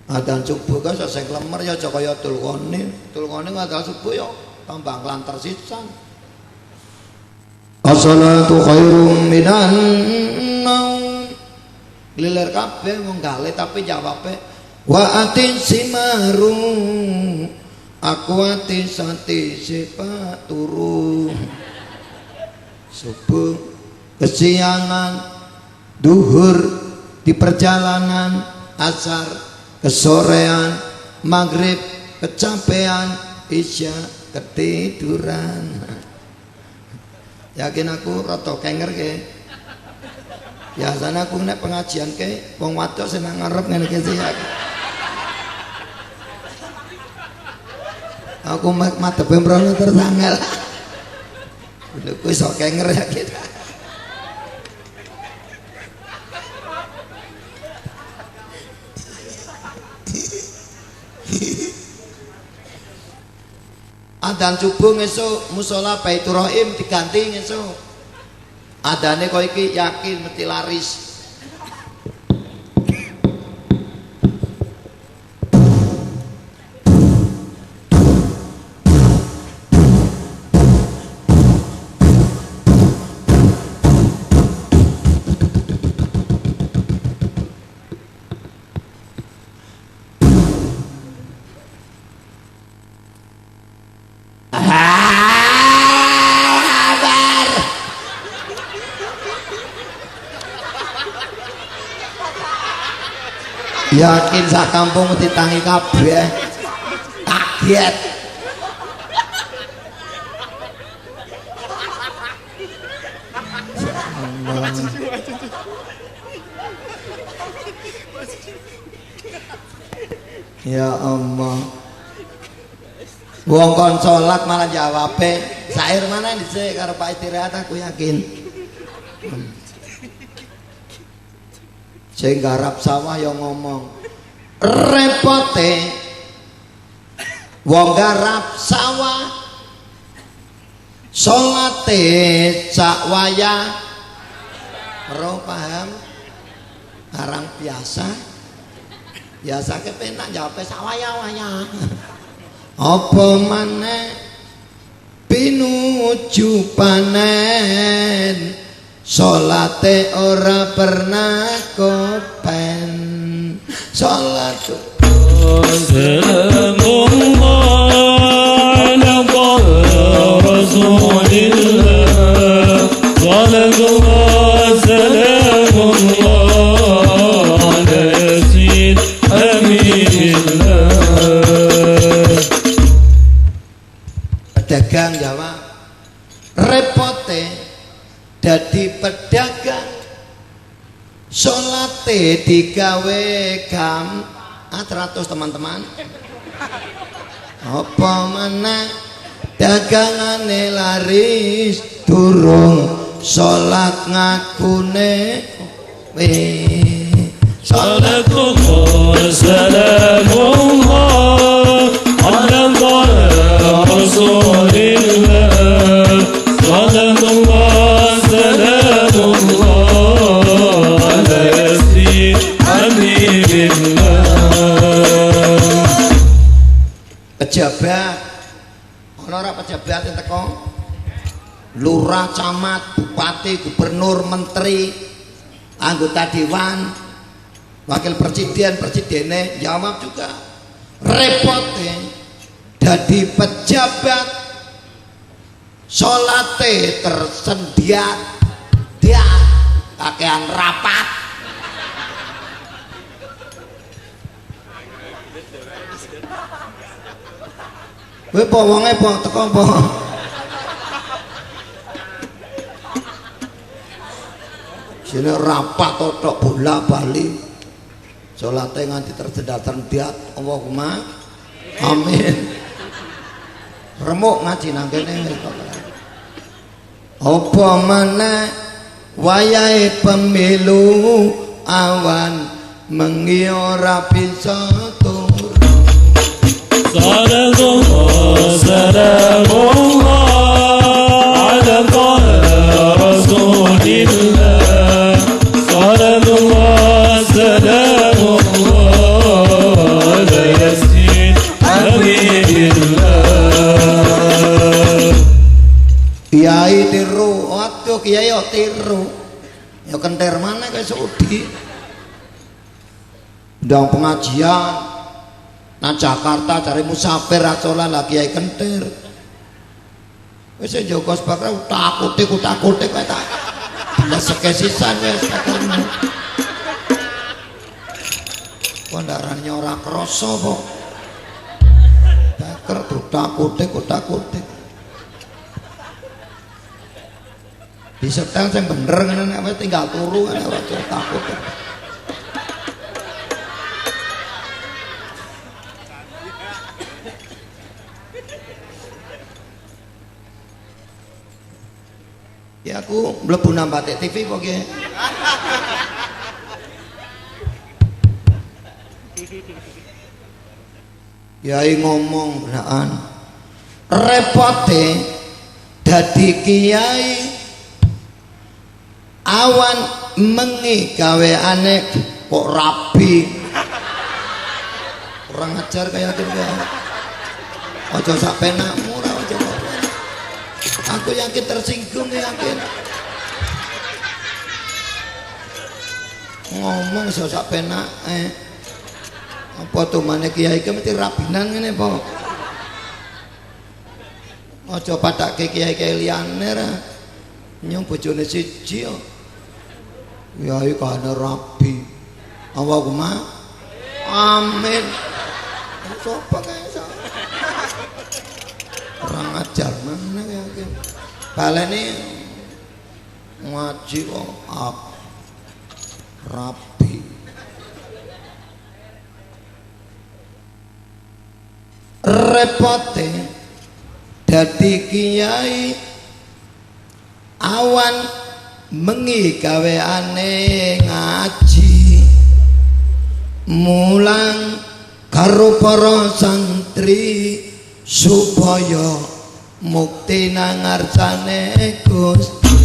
adan subuh kan sing klemer ya aja kaya tulkone ngadan subuh ya tambah nglanter sisan. As-salatu khairum minan naum. Liler kabeh wong gale tapi jawabe wa atin simaru. Aku ati sati sepak turu. Subuh kesiangan, duhur di perjalanan, asar kesorean, maghrib kecapean, isya ketiduran. Yakin aku rada kenger ke. Biasanya aku nek pengajian ke wong wadok seneng ngarep ngene iki sih. Aku madhep mrono terus angel. Lha kuwi sok kenger ya kita. Adzan subuh ngesuk musala Baitur Rahim diganti ngesuk. Adane kok iki yakin mesti laris. Yakin sak kampung mesti tangi kabeh. Kaget. Ya Allah. Wong kon salat malah jawabe sair mana dhisik karo Pak istirahat aku yakin. Sing garap sawah yang ngomong repote wong garap sawah salate cak wayah ro paham arang biasa kepenak jawab sawaya-waya apa maneh pinuju panen salate ora pernah kopen salat Salamullah ala Rasulillah Salamullah salamullah ala Sayyid Aminillah. Pedagang jawab repote dadi pedagang salate digawe teratus teman-teman apa maneh dagangane laris durung salat ngakune Salatullah salamullah ala Rasulillah Salamullah salamullah ala Aminillah. Pejabat ana ora pejabat sing teko lurah, camat, bupati, gubernur, menteri, anggota dewan, wakil presiden, presidennya jawab juga repotnya dadi pejabat salate tersendiat dia kakean rapat kowe po wonge po teko po sini rapat tok bola bali salate nganti tersendat-sendat. Allahumma amin. Remuk ngaji nang kene wis kok. Apa meneh wayahe pemilu awan mengi ora bisa turu. Salatullah salamullah ala Rasulillah. Salatullah salamullah ala Yasin Habibillah. Kiai tiru, waduh kiai yo tiru. Ya kenter mana kayak Saudi. Ndang pengajian nang Jakarta cari musafir acolan lagi kiai kenter. Wis Joko Bakra takute kowe tak. Bila sekesisan wis katermu. Kondarane ora krasa kok. Bakar takute. Disetel sing bener ngene nek wis tinggal turu ngene ora takut. Ya aku mlebu nang Batik TV kok ki. Yai ngomong benaan. Repote dadi kiai awan mengi gaweane kok rapi. Kurang ajar kayak gitu ya. Ojo sak penakmu ora ojo. Aku yakin tersinggung yakin. Ngomong sak penak apa tuh mana kiai iki mesti rabinan ngene apa? Ojo padake kiai-kiai liyane ra. Nyong bojone siji yo. Yai kana rabi. Allahumma amin. Sopo kae so. Kurang ajar mana ya ki. Baleni ngaji kok rabi. Repote dadi kiai awan mengi gaweane ngaji mulang karo para santri supaya mukti nang ngarsane Gusti.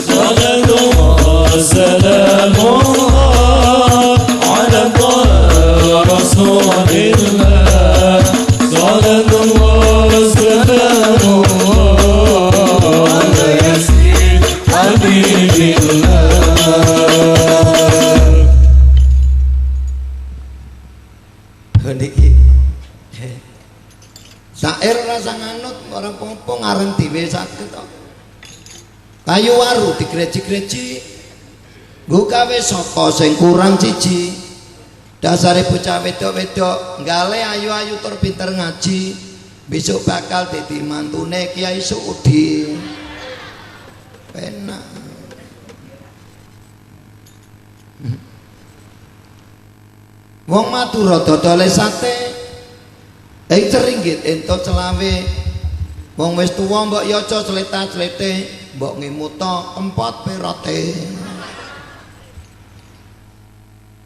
Salatullah salamullah ala Rasulillah. Salatullah salamullah ala Yasin Habibillah. Niki sair rasa nganut orang popo ngareng dhewe saged to. Kayu waru digreji-greji nggo gawe saka sing kurang siji. Dasare bocah wedok-wedok nggale ayu-ayu tur pinter ngaji, besok bakal dadi mantune Kiai Saudi. Penak. Wong Madura dodole sate seringgit entuk selawe. Wong wis tuwa mbok yaca cletha-clete, mbok ngemuto empot perote.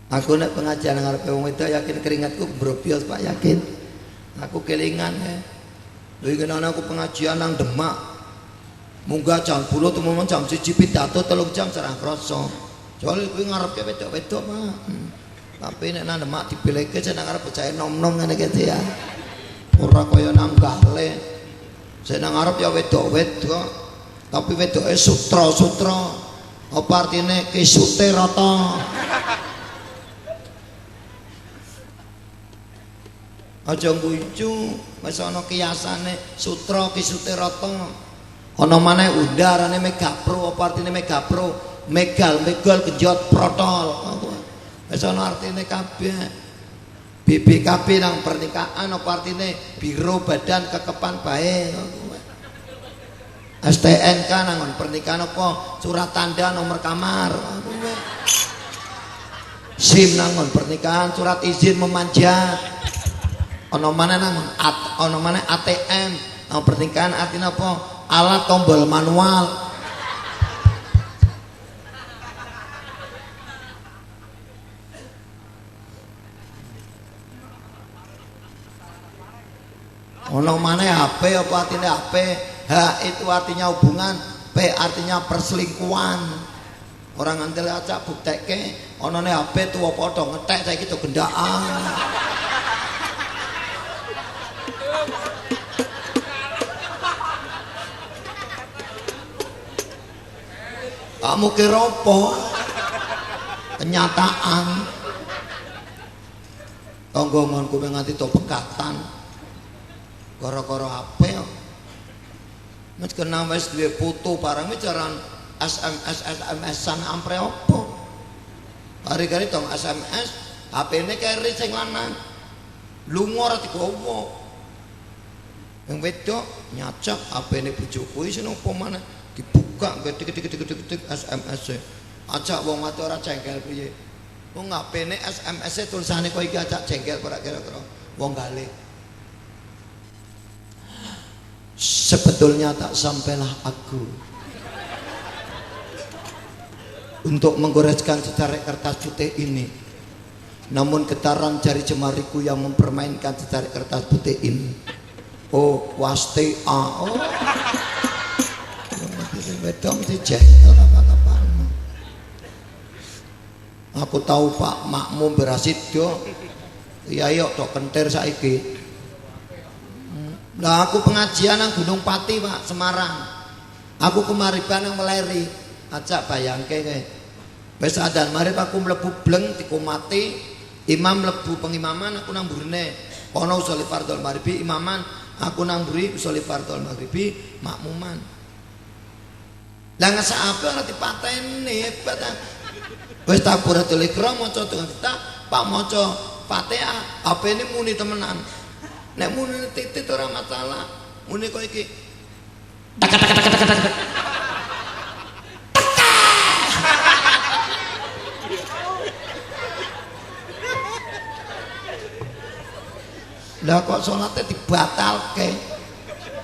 Aku nek pengajian ngarepe wong wedok yakin keringatku mbrobyos Pak, yakin. Aku kelingan lho iki aku pengajian nang Demak. Munggah jam 10 temen jam 1 pidato 3 jam serah krasa. Soale kuwi ngarepe wedok-wedok Pak. Tapi nek nang Demak dipilihke sing nang arep bocahe nom-nom ngene iki ya. Ora kaya nang Gale. Sing nang arep ya wedok-wedok. Tapi wedoke sutra-sutra. Apa artine kisute rata. Aja ngucu wis ana kiasane sutra kisute rata. Ana maneh undarane megapro, apa artine megapro? Megal genjot protol. Wis ana artine kabeh. BBKB nang pernikahan apa artine biro badan kekepan bae. STNK nang pernikahan apa surat tanda nomor kamar. SIM nangon pernikahan, surat izin memanjat. Ono mana nangon ono mana ATM. Nah, pernikahan artinya apa? Alat tombol manual. Ono mana HP apa artinya HP? H itu artinya hubungan, P artinya perselingkuhan. Orang ngantil aja bukteke onone HP tuwa padha ngetek saiki to gendaan. Kamu kira apa? Kenyataan. Tonggonganku nganti to pekatan. Gara-gara HP kok. Mas kena wis duwe foto barang jaran SMS-an ampre apa? Hari-hari tong SMS, HP-ne keri sing lanang. Lunga ora digowo. Yang wedok nyacak HP-ne bojoku iki napa maneh dibuka gede-gede SMS-e. Ajak wong mati ora cengkel piye. Wong HP-ne SMS-e tulisane kok iki ajak jengkel ora kira-kira. Wong galih. Sebetulnya tak sampailah aku untuk menggoreskan secarek kertas putih ini, namun getaran jari jemariku yang mempermainkan secarek kertas putih ini. Oh, waste a. Oh, bedong dijengkel apa-apa. Aku tahu Pak Makmum berasid do. Iya yuk dok kentir saiki. Lah aku pengajian nang Gunung Pati Pak, Semarang. Aku kemariban yang meleri. Ajak bayangke kowe. Wis adzan marip aku mlebu bleng dikomati, imam mlebu pengimaman aku nang mburine. Kono usolli fardhol maghribi imaman, aku nang mburi usolli fardhol maghribi makmuman. Lah ngesak apa ora dipateni hebat. Wis takbiratul ihram maca dengan kita, Pak maca Fatihah, HP-ne muni temenan. Nek muni titit ora masalah. Muni kok iki. Tak. Lah kok salate dibatalke.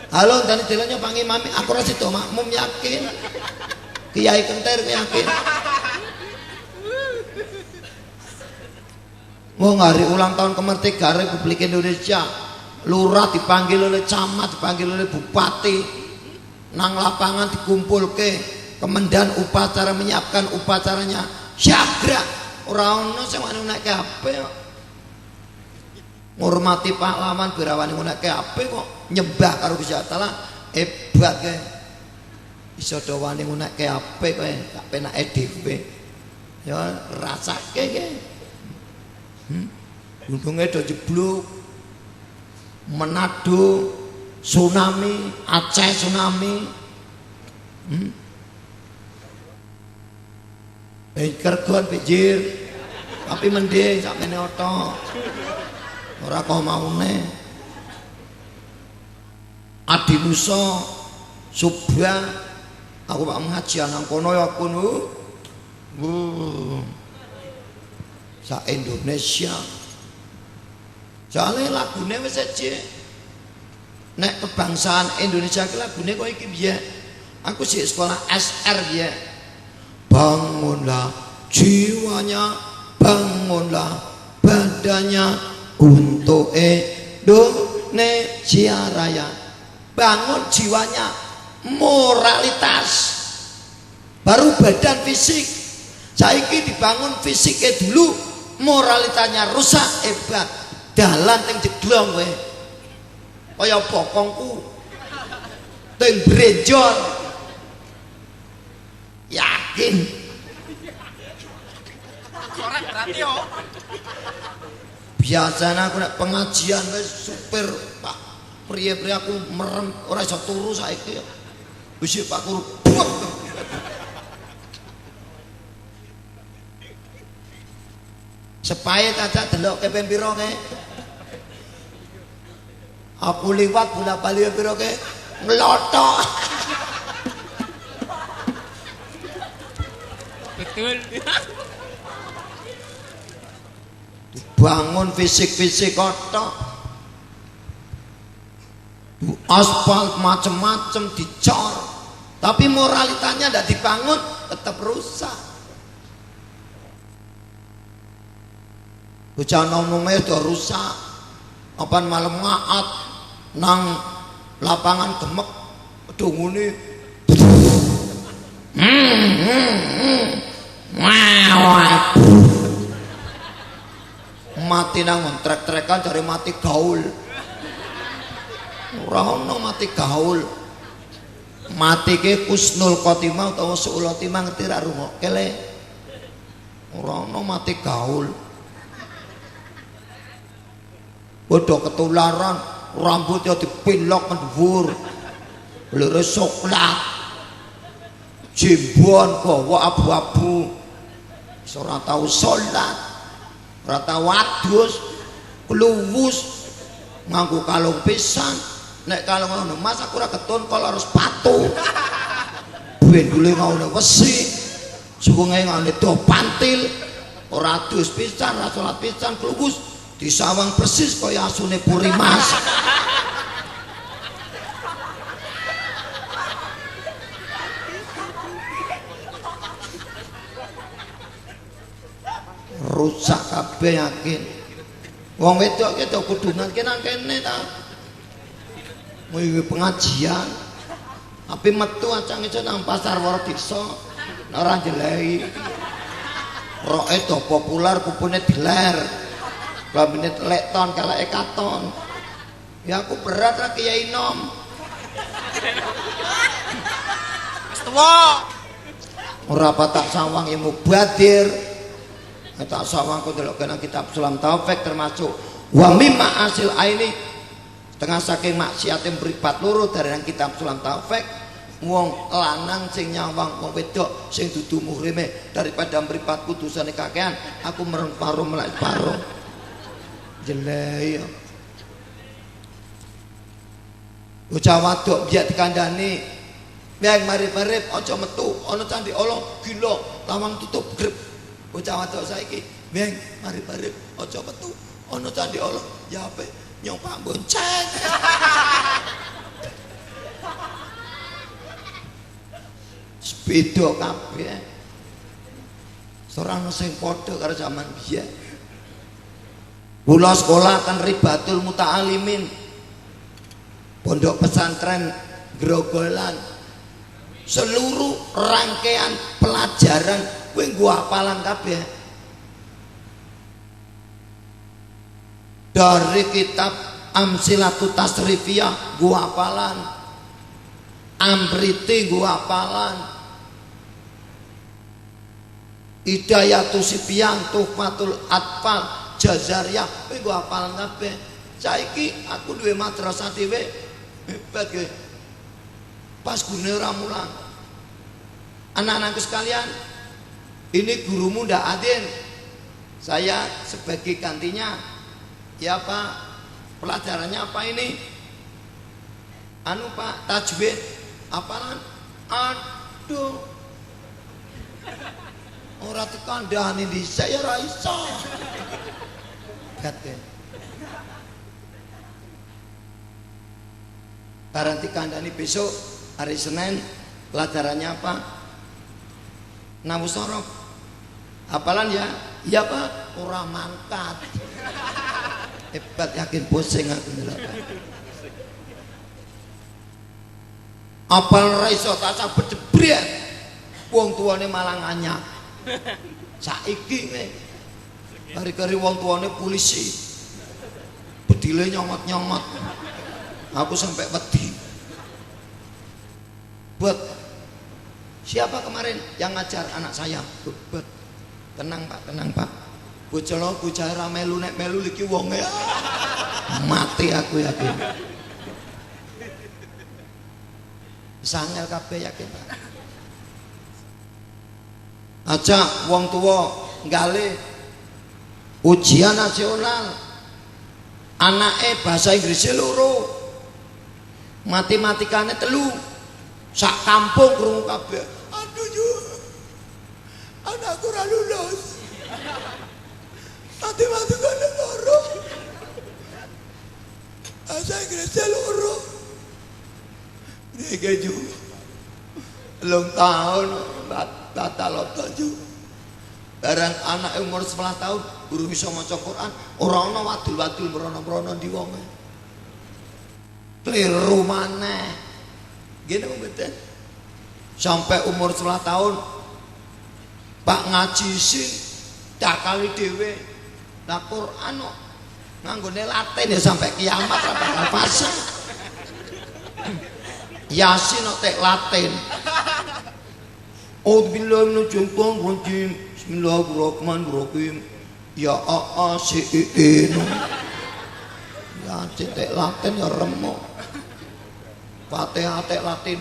Halo ndane deloknya Pak Imam, aku ora sida makmum yakin. Kiai Kentir yakin. Wong hari ulang tahun kemerdekaan Republik Indonesia. Lurah dipanggil oleh camat, dipanggil oleh bupati, nang lapangan dikumpulke, kemudian upacara menyiapkan upacaranya syabrak. Ora ono sing wani nek HP kok. Ngurmati pahlawan birawani nek HP kok nyembah karo Gusti Allah hebat ke. Iso do wani nek HP kowe gak penake dhewe. Ya rasake ke. Untunge do jeblok. Manado tsunami, Aceh tsunami. Kergon pinggir. Tapi mending sakmene oto. Ora kok maune. Adi Nusa Subah aku Pak pengajian nang kono ya aku nu. Sa Indonesia. Soalnya lagune wis aja. Nek kebangsaan Indonesia ki lagune kok iki piye? Aku sih sekolah SR piye. Bangunlah jiwanya, bangunlah badannya untuk Indonesia Raya. Bangun jiwanya, moralitas. Baru badan fisik. Saiki dibangun fisiknya dulu, moralitasnya rusak hebat. Dalan teng jeglong kowe. Kaya bokongku. Teng brejol. Yakin. Korek berarti yo. Biasanya aku nek pengajian wis supir Pak priye-priye aku merem ora iso turu saiki. Wis Pak Guru. Sepae caca delok ke pembiro ke. Aku liwat bola-bali pembiro ke ngelotok. Betul. bangun fisik-fisik kotor, aspal macem-macem dicor, tapi moralitanya tidak dibangun, tetap rusak. Bocah nomongnya udah rusak. Apaan malam ngaat nang lapangan gemek dungune mati nang trek-trekan dari mati gaul. Ora ono mati gaul. Mati ke kusnul khotimah utawa suul khotimah ngerti ra rungokke le. Ora ono mati gaul. Bodoh ketularan, rambutnya dipilok mendhuwur. Lere soklat. Jimbon bawa abu-abu. Ora tau salat. Ora tau adus, kluwus, nganggo kalung pisan. Nek kalung ngono Mas aku ora ketun kala harus sepatu. Bendule ngono wesi. Suwenge ngene do pantil. Ora adus pisan, ora salat pisan, kluwus. Disawang persis kaya asune Puri Mas. Rusak kabeh yakin. Wong wedok ki kudungan ki nang kene ta. Wingi pengajian. Tapi metu acang iso nang pasar Waradisa. Ora jelehi. Roke do populer kupune diler. 2 menit lek ton kalau ekaton. Ya aku berat lah Kiai Nom. Setua. Ora tak sawang ilmu badir. Tak sawang ku delok kena kitab Sulam Taufik termasuk wa mimma asil aini. Tengah saking maksiat yang beripat loro dari yang kitab Sulam Taufik. Wong lanang sing nyawang wong wedok sing dudu muhrime daripada mripat putusane kakean aku mereng paruh melak paruh. Jelek ya. Bocah wadok biak dikandani. Biak marip-marip aja metu ana candi Allah gila lawang tutup grep. Bocah wadok saiki biak marip-marip aja metu ana candi Allah ya ape nyoba bonceng. Sepeda kabeh. Sorang sing padha karo zaman biyen. Kula sekolah kan Ribatul Muta'alimin. Pondok pesantren Grogolan. Seluruh rangkaian pelajaran kowe nggo hafalan kabeh. Dari kitab Amsilatut Tasrifiyah nggo hafalan. Amriti nggo hafalan. Hidayatus Sibyan, Tuhfatul Atfal, Jazariyah, kowe nggo hafalan kabeh. Saiki aku duwe madrasah dhewe hebat ge. Pas gune ora mulang. Anak-anakku sekalian, ini gurumu ndak adil. Saya sebagai gantinya. Ya Pak, pelajarannya apa ini? Anu Pak, tajwid. Hafalan? Aduh. Ora dikandhani dhisik ya ora iso. Gate. Barang dikandhani besok hari Senin pelajarannya apa? Nahwu sorof. Hafalan ya? Iya Pak, ora mangkat. Hebat yakin pusing aku ndelok. Apal ra iso tasah bedebret. Wong tuane malah nganyap. Saiki nih kari-kari wong tuane polisi bedile nyomot-nyomot aku sampai wedi. Buat siapa kemarin yang ngajar anak saya? Buat tenang Pak bocah lo bocah ra melu nek melu iki wonge mati aku yakin. Sangel kabeh yakin Pak. Aja wong tua nggale ujian nasional anake bahasa Inggris loro matematikane 3 sak kampung krungu kabeh. Aduh yo anakku ora lulus Mati-mati kan loro. Asa Inggrisnya loro. Ini juga. Belum tahun tata loto juga. Barang anak umur 11 tahun guru bisa maca Quran, ora ana wadul-wadul merono-merono di wonge. Kliru maneh. Gini mboten. Sampai umur 11 tahun Pak ngaji sing dakali dhewe. Lah Quran kok nganggone Latin ya sampai kiamat ra bakal fase. Yasin tek Latin. Auzubillahi minasyaitonir rajim. Bismillahirrahmanirrahim. Ya AACIN. Ya tek Latin ya remuk. Fatihah tek Latin.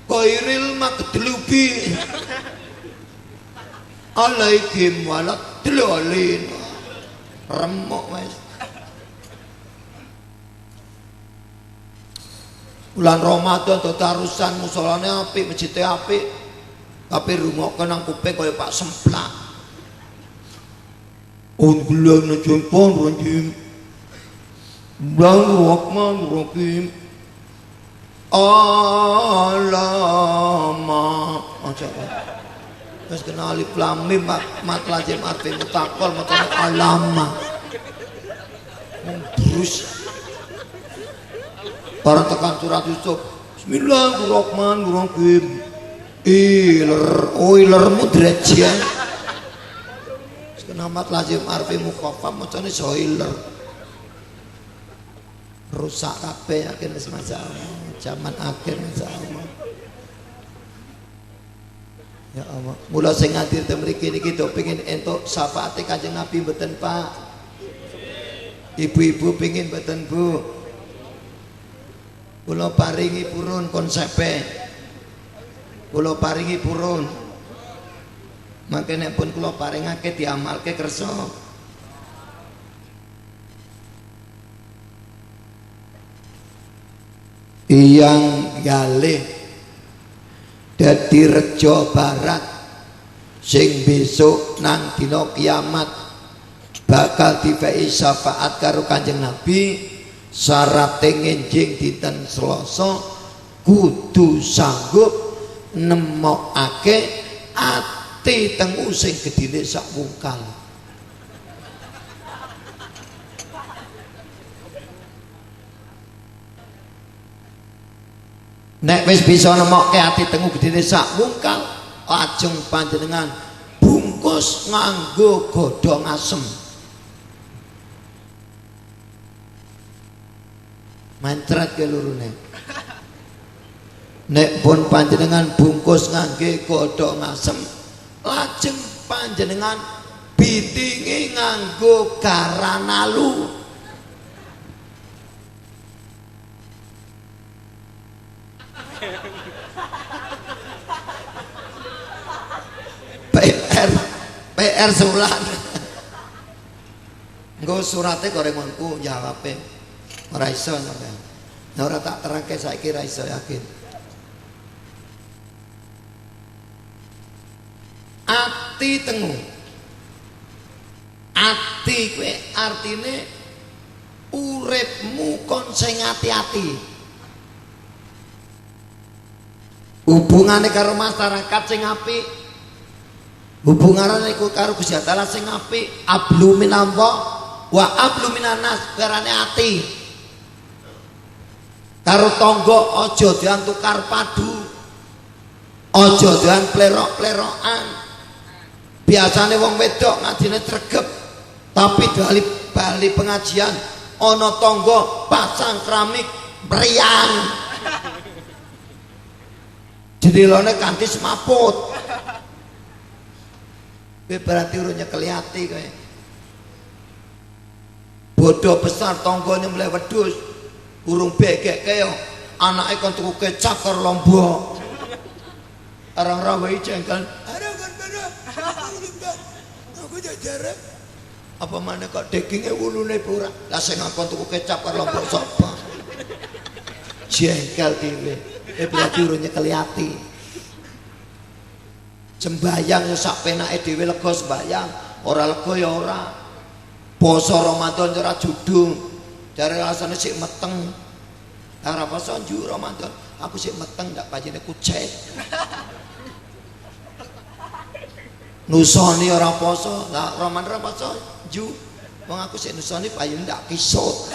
Qairil magdubi alaihim waladdallin. Remuk wis. Bulan Ramadan tarusan musolane apik, masjid apik. Tapi rungokke nang kuping kaya Pak Semplak. Alhamdulillah najempon rajim. Bismillahirrahmanirrahim. Alama. Aja. Wis kena alif lam mim mat lazim arti mutakol macane alama. Terus barang tekan surat Yusuf. Bismillahirrahmanirrahim. Iler mudrejah. Sekenamat lazim arfi mukhaffaf macane soiler. Rusak kabeh akhir masalah. Zaman akhir masalah. Ya Allah. Mula sing hadir teng mriki niki do pengin entuk syafaate Kanjeng Nabi mboten Pak? Ibu-ibu pengin mboten Bu? Kula paringi purun konsepe. Kula paringi purun. Mangkene pun kula paringake diamalke kersa. Iyang galih dadi reja barat sing besok nang dina kiamat bakal diwehi syafaat karo Kanjeng Nabi. Syarate ngenjing dinten Selasa kudu sanggup nemokake ati tengu sing gedine sak wungkal. Nek wis bisa nemokke ati tengu gedine sak wungkal, lajeng panjenengan bungkus nganggo godhong asem. Mantrat ke lurune. Nek pun panjenengan bungkus ngangge godhong asem, lajeng panjenengan bitingi nganggo garanalu. PR surat. Engko surate gorengonku jawabe. Ora iso sampean. Nah ora tak terangke saiki ra iso yakin. Ati tengu. Ati kuwi artine uripmu kon sing ati-ati. Hubungane karo masyarakat sing apik. Hubungane iku karo Gusti Allah sing apik. Ablu minallah wa ablu minanas karane ati. Karo tangga aja dian tukar padu, aja dian plerok-plerokan. Biasane wong wedok ngajine tregep, tapi bali pengajian ana tangga pasang keramik mriyang. Jendelane kanthi semaput. Kowe berarti urung nyekeli ati kowe. Bodho besar tanggane mleh wedhus. Urung bekek kaya anake kon tuku kecap karo lombok. Arang-arang wae jengkel. Arang kan bener. Aku jajar. Apa maneh kok daginge wulune pura. Lah sing kon tuku kecap karo lombok sapa? Jengkel dhewe. Berarti urung nyekeli ati. Sembayang yo sak penake dhewe lega sembayang, ora lega ya ora. poso Ramadan ora judung. Jare alasane sik meteng. Ora poso ju Ramadan. Aku sik meteng ndak panjene kucek. Nusoni ora poso. Lah Ramadan ora poso ju. Wong aku sik nusoni payune ndak kisut.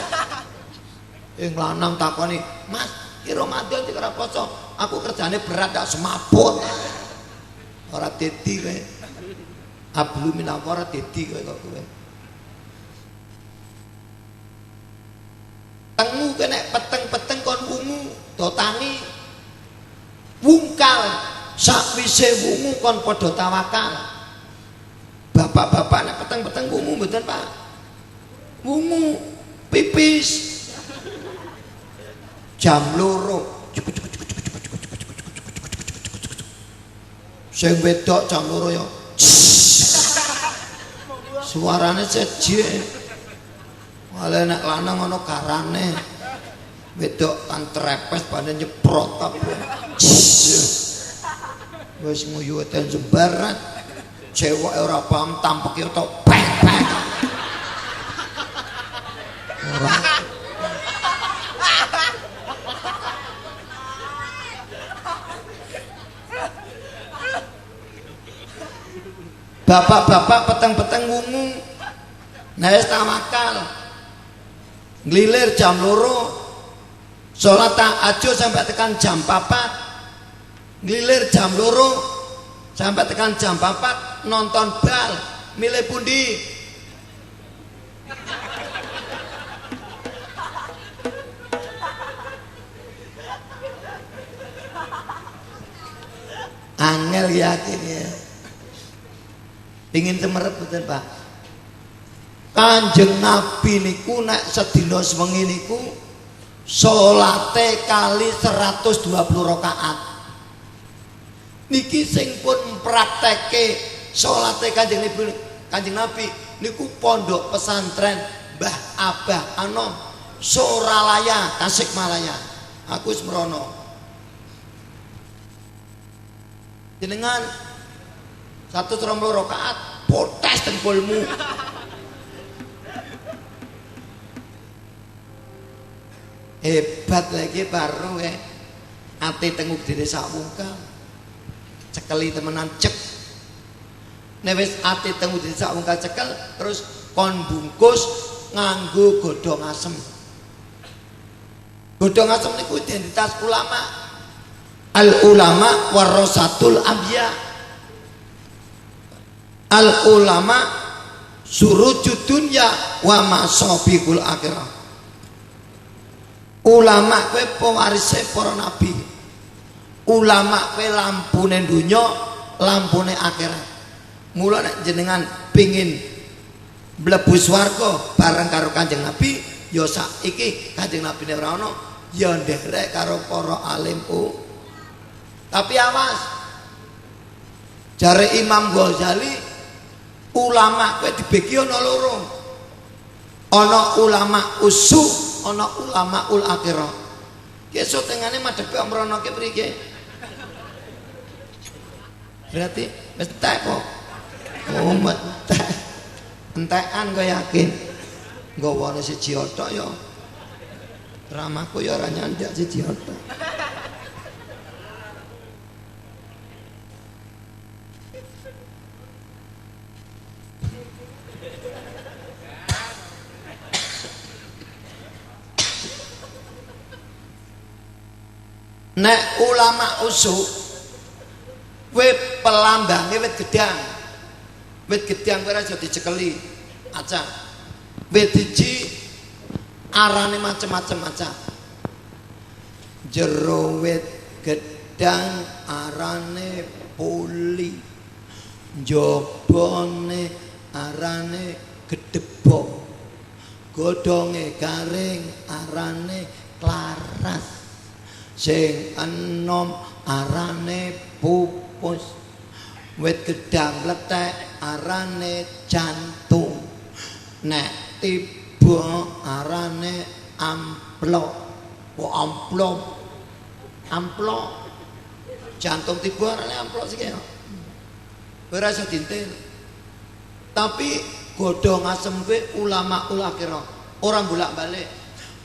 Lanang takoni, "Mas, ki Ramadan iki ora poso. Aku kerjane berat ndak semaput." Ora dadi kowe. Ablu minapa ora dadi kowe kok kowe. Tengu kene peteng-peteng kon wungu do tangi. Wungkal sakwise wungu kon padha tawakal. Bapak-bapak nek peteng-peteng wungu mboten, Pak. Wungu pipis. Jam 2. Sing wedok jam 2 ya. Suarane sejik. Wale nek lanang ana garane. Wedok kan trepes panen nyeprot kabeh. Wis nguyu ten sembarat. Cewek ora paham tampeke tok pek-pek. Ora. Bapak-bapak peteng-peteng wungu. Nah wis tawakal. Nglilir jam 2. Salat tahajud sampai tekan jam 4. Nglilir jam 2 sampai tekan jam 4 nonton bal. Milih pundi? Angel yakin ya. Pingin semerep betul Pak. Kanjeng Nabi niku nek sedina sewengi niku salate kali 120 rakaat. Niki sing pun praktekke salate Kanjeng Nabi niku pondok pesantren Mbah Abah Anom Soralaya Tasikmalaya. Aku wis mrono. Jenengan 120 rakaat potes dengkulmu. Hebat lagi baru ati tenguk diri sakwungkal. Cekeli temenan cek. Nek wis ati tenguk diri sakwungkal cekel terus kon bungkus nganggo godhong asem. Godhong asem niku identitas ulama. Al ulama warasatul anbiya. Al ulama surujud dunya wa masabiqul akhirah. Ulama kowe pewarise para nabi. Ulama kowe lampune dunya, lampune akhirat. Mula nek jenengan pengin mlebu swarga bareng karo Kanjeng Nabi, ya saiki Kanjeng Nabi nek ora ana, ya nderek karo para alim. Tapi awas. Jare Imam Ghazali ulama kowe dibagi ana loro. Ana ulama usu, ana ulama ul akhirah. Kesuk tengane madhepe mrono ki prike? Berarti wis entek kok. Oh, entek. Entekan kok yakin. Nggawane siji othok ya. Ramahku ya ora nyandak siji othok. Nek ulama usuk wit pelambange wit gedang. Wit gedang kowe ora iso dicekeli. Aca. Wit siji arane macem-macem aca. Jero wit gedang arane puli. Njobone arane gedebok. Godhonge garing arane klaras. Sing enom arane pupus. Wit gedang letek arane jantung. Nek tiba arane amplop. Oh amplop. Amplop. Jantung tiba arane amplop sih ya. Ora iso dintil. Tapi digodhong asem kuwi ulama akhirah ora bolak-balik.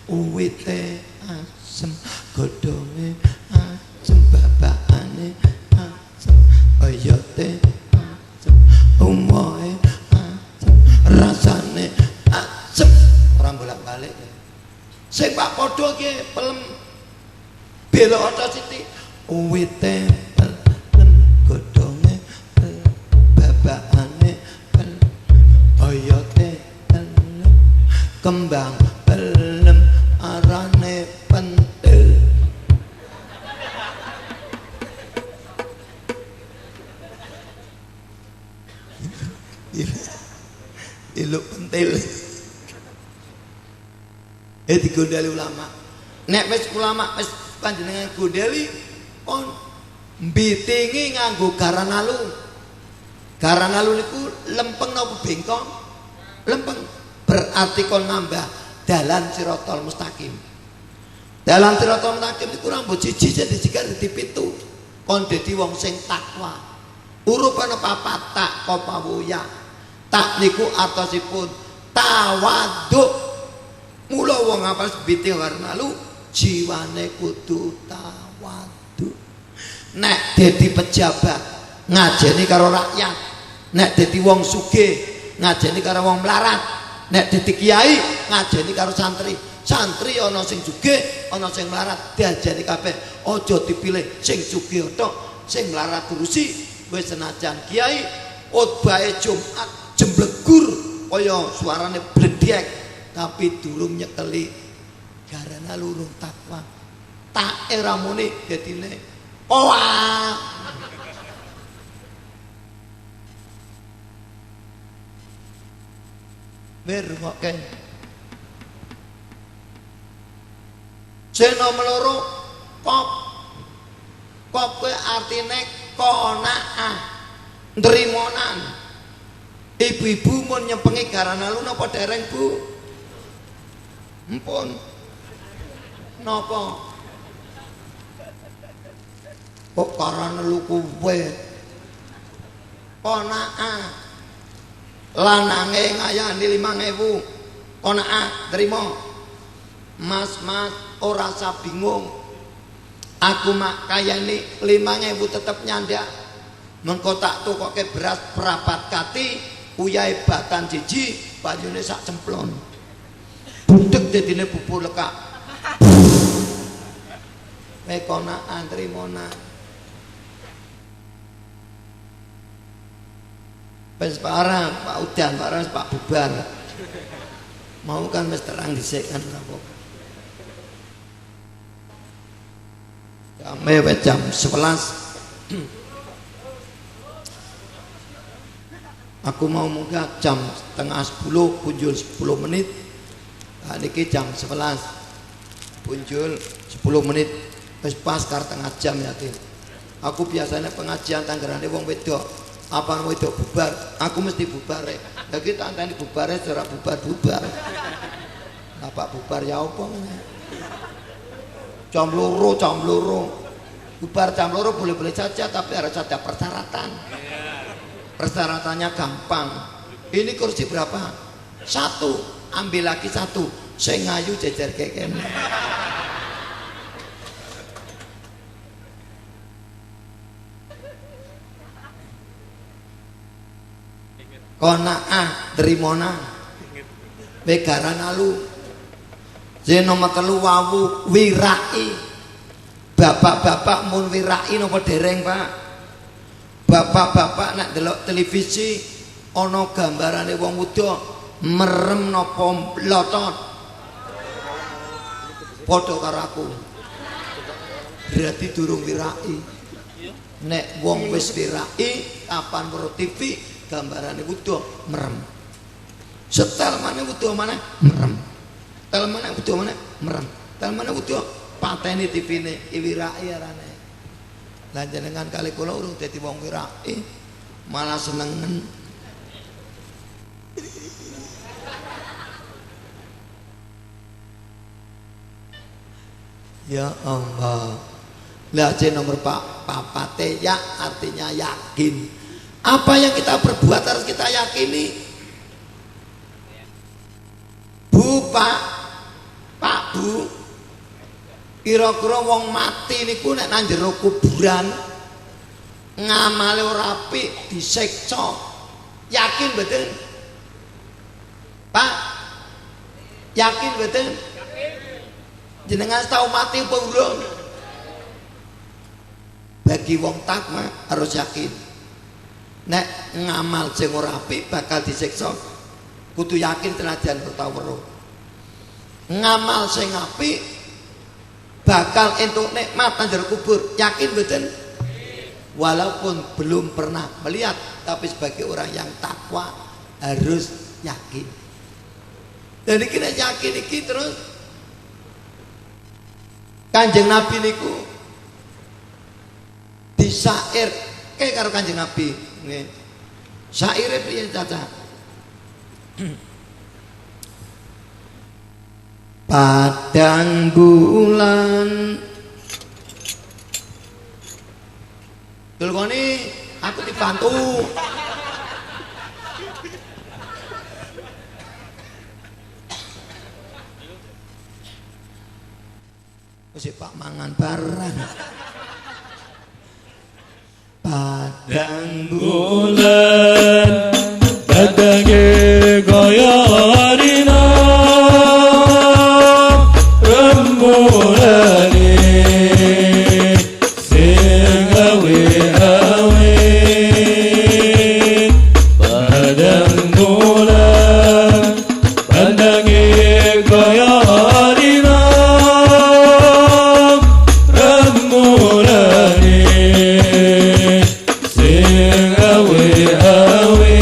Uwite asem, godhonge asem, babakane asem, oyote asem, umoe asem, rasane asem. Ora bolak-balik. Sing Pak padha ki pelem belok ata sithik. Uwite pelem, godhonge pelem, babakane pelem, oyote pelem, kembang pelem, arane pentil. Iluk pentil. Digondali ulama. Nek wis ulama wis panjenengan gondali kon mbitingi nganggo garanalu. Garanalu niku lempeng napa bengkong? Lempeng. Berarti kon nambah dalan siratal mustaqim. Dalan siratal mustaqim niku ora mbok siji jadi jika dadi 7. Kon dadi wong sing takwa. Urupane papat tak kopawuya. Tak niku atosipun tawadhu. Mula wong apal sebite garanalu jiwane kudu tawadhu. Nek dadi pejabat ngajeni karo rakyat, nek dadi wong sugih ngajeni karo wong melarat, nek dadi kiai ngajeni karo santri. Santri ana sing sugih, ana sing melarat, diajeni kabeh. Aja dipilih sing sugih tok, sing melarat terusi. Wis senajan kiai khotbahe Jumat jemblegur kaya suarane bledek, tapi durung nyekeli garana lurung takwa. Tak era muni dadine oah. Bermoke seno meloro kop kuwi artine qanaah, nrimonan. Ibu-ibu mun nyempengi garana lu napa dereng Bu? Mpun. Napa? Kok karana lu kuwe? Qanaah. Lanange ngayani 5.000. Qanaah, trimo. Mas ora usah bingung. Aku mak kayane 5.000 tetep nyandak. Mengko tak tukoke beras perapat kati, uyahe batan siji, banyune sak cemplon. Budek dadine bubur lekak. Mekona antri mona. Wis parah, Pak Udan, parah Pak bubar. Mau kan wis terang dhisik kan ora apa. Jam 11. Aku mau munggah jam 9:30, punjul 10 menit. Nah, niki jam 11 punjul 10 menit. Wis pas karo tengah jam ya, Tin. Aku biasanya pengajian tanggerane wong wedok. Apa wedok bubar, aku mesti bubar rek. Lah ki tak anteni bubare ora bubar-bubar. Bapak bubar ya apa ngene. Jam 2. Bubar jam 2 boleh-boleh saja tapi harus ada persyaratan. Persyaratannya gampang. Ini kursi berapa? 1. Ambil lagi 1. Sing ayu jejer kekene. Qanaah trimona. Begaran alu. Sing nomor 3 wawu wirai. Bapak-bapak mun wirai napa dereng, Pak? Bapak-bapak nak delok televisi ana gambarane wong wedok merem napa lotot. Padha karo aku. Berarti durung wirai. Nek wong wis wirai kapan weruh TV gambarane wedok merem. Setel maneh wedok maneh merem. Tel maneh wedok maneh merem. Tel maneh wedok pateni TV-ne wirai arane. Lah jenengan kali kula urung dadi wong wirai malah senengen. Ya Allah. Lah nomor papate ya artinya yakin. Apa yang kita perbuat harus kita yakini. Bu, Pak Bu, kira-kira wong mati niku nek nang jero kuburan ngamale ora apik disiksa. Yakin mboten? Pak, yakin mboten? Jenengan tahu mati apa urung? Bagi wong takwa harus yakin. Nek ngamal sing ora apik bakal disiksa. Kudu yakin tenajan pertawara. Ngamal sing apik bakal entuk nikmat nang jero kubur. Yakin mboten? Walaupun belum pernah melihat, tapi sebagai orang yang takwa harus yakin. Dan iki nek yakin iki terus Kanjeng Nabi niku disair kayak karo Kanjeng Nabi nggih. Saire piye Caca? Padang bulan Dulkoni aku dibantu. Wis Pak mangan barang. Padang bulan badange kaya arina rembolane sing awe-awe padang bulan badange kaya arina rembolane sing awe-awe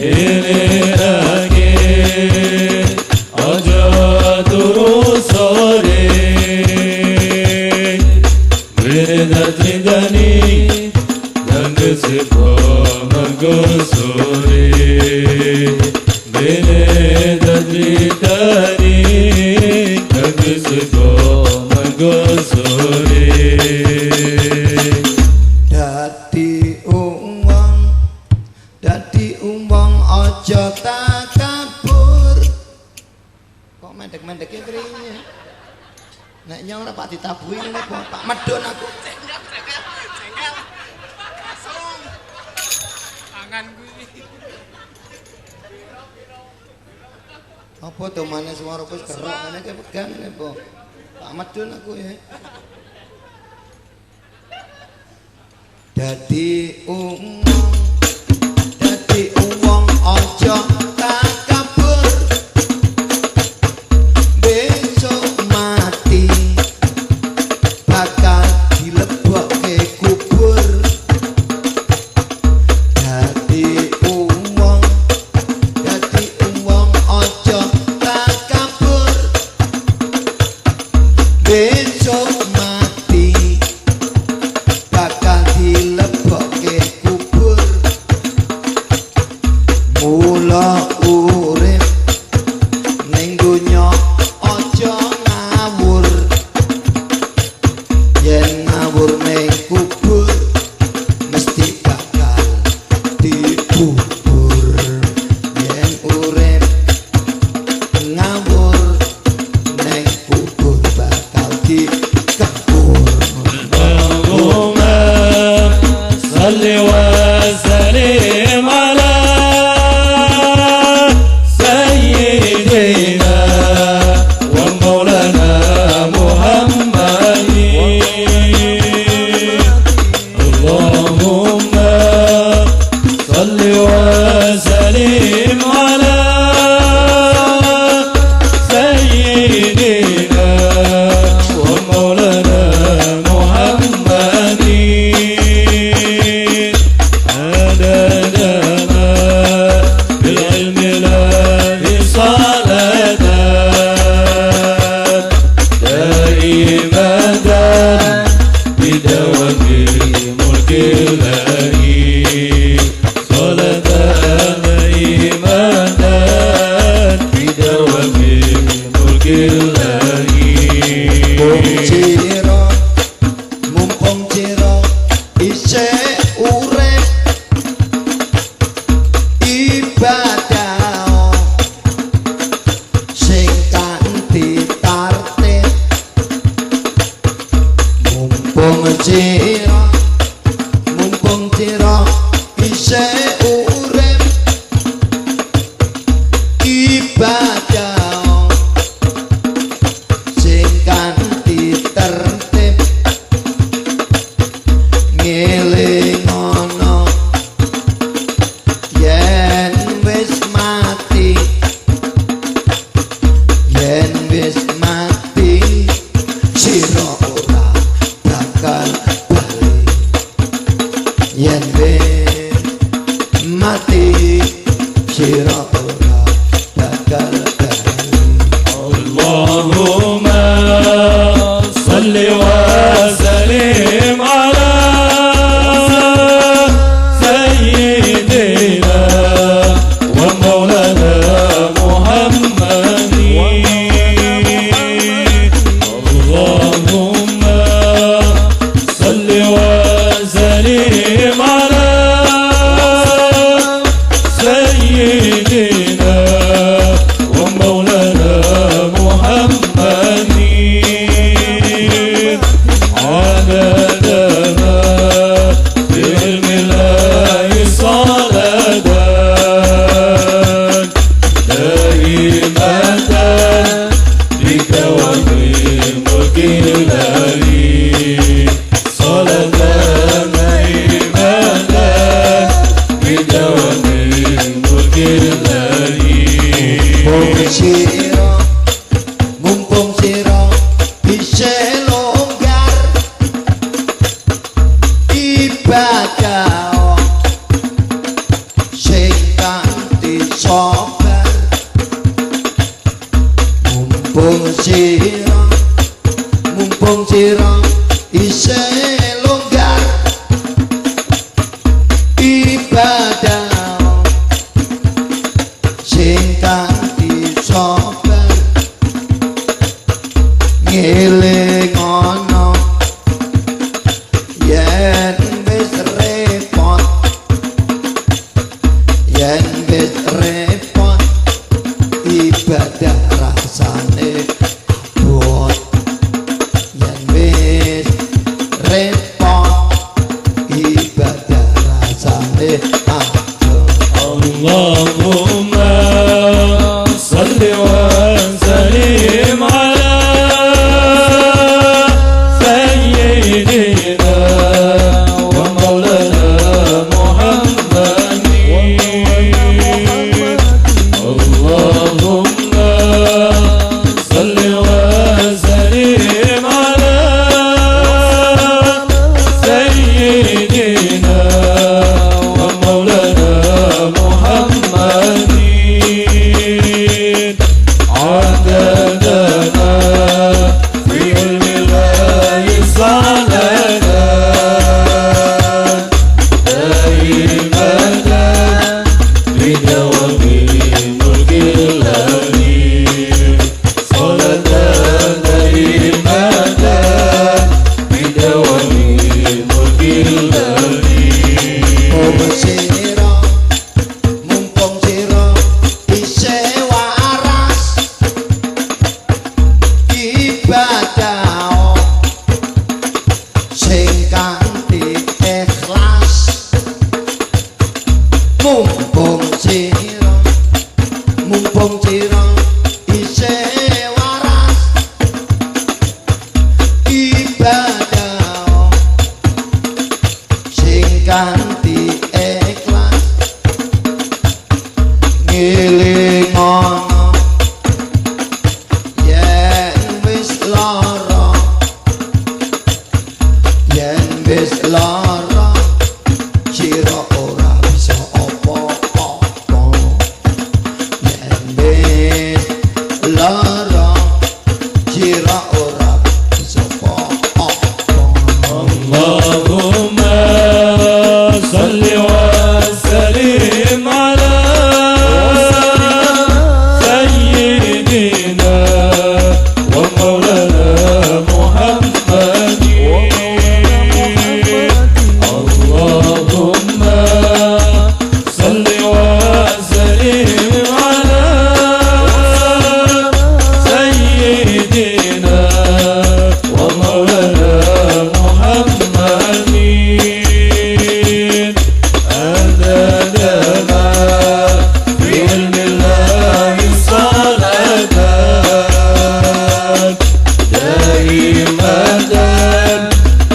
elehake aja terus sore beda tindani dan kesepo magosore beda tindani dan kesepo magosore dadi uwong aja takabur. Kok mendek-mendeke kriye? Nek nyong ora Pak ditabuhi ngene Pak medhon aku. Jengkel. Langsung. Tangan kuwi. Apa to maneh swara wis kerok ngene ki pegang ngene po. Pak medhon aku ya. Dadi uwong aja takabur besok mati bakal dilebokke kubur. Dadi uwong aja takabur besok mati bakal dilebokke kubur. Mula urip ning donya aja ngawur. Yen ngawur ning kubur mesti bakal dikubur. Yen urip ngawur ning kubur bakal dikubur. Allahumma salli wa sallim ala سيدنا ومولانا محمد اللهم صل وسلم على سيدنا ومولانا محمد عدد ما بالعلم لا صلاة mumpung sira isih longgar ibadah sing kanthi sabar ngelingono yen wis repot ibadah rasane abot yen wis repot ibadah rasane abot. Allahumma salli wa sallim ala sayyidina wa maulana Muhammadin. Allahumma salli wa sallim ala sayyidina wa maulana Muhammadin. Adadana fi ilmi Allahi salatan daimatan bidawami mulkil alim. Salatan daimatan bidawami mulkil alim. Sira mumpung sira isih waras ibadah sing kanthi ikhlas mumpung sira isih waras ibadah sing kanthi ikhlas ngelingono yen wis lara sira ora bisa apa-apa yen wis lara sira ora bisa apa-apa. Allahumma salli wa sallim ala sayyidina wa maulana Muhammadin. Allahumma salli wa sallim ala sayyidina wa maulana Muhammadin. Adadana fi ilmi Allahi salatan daimatan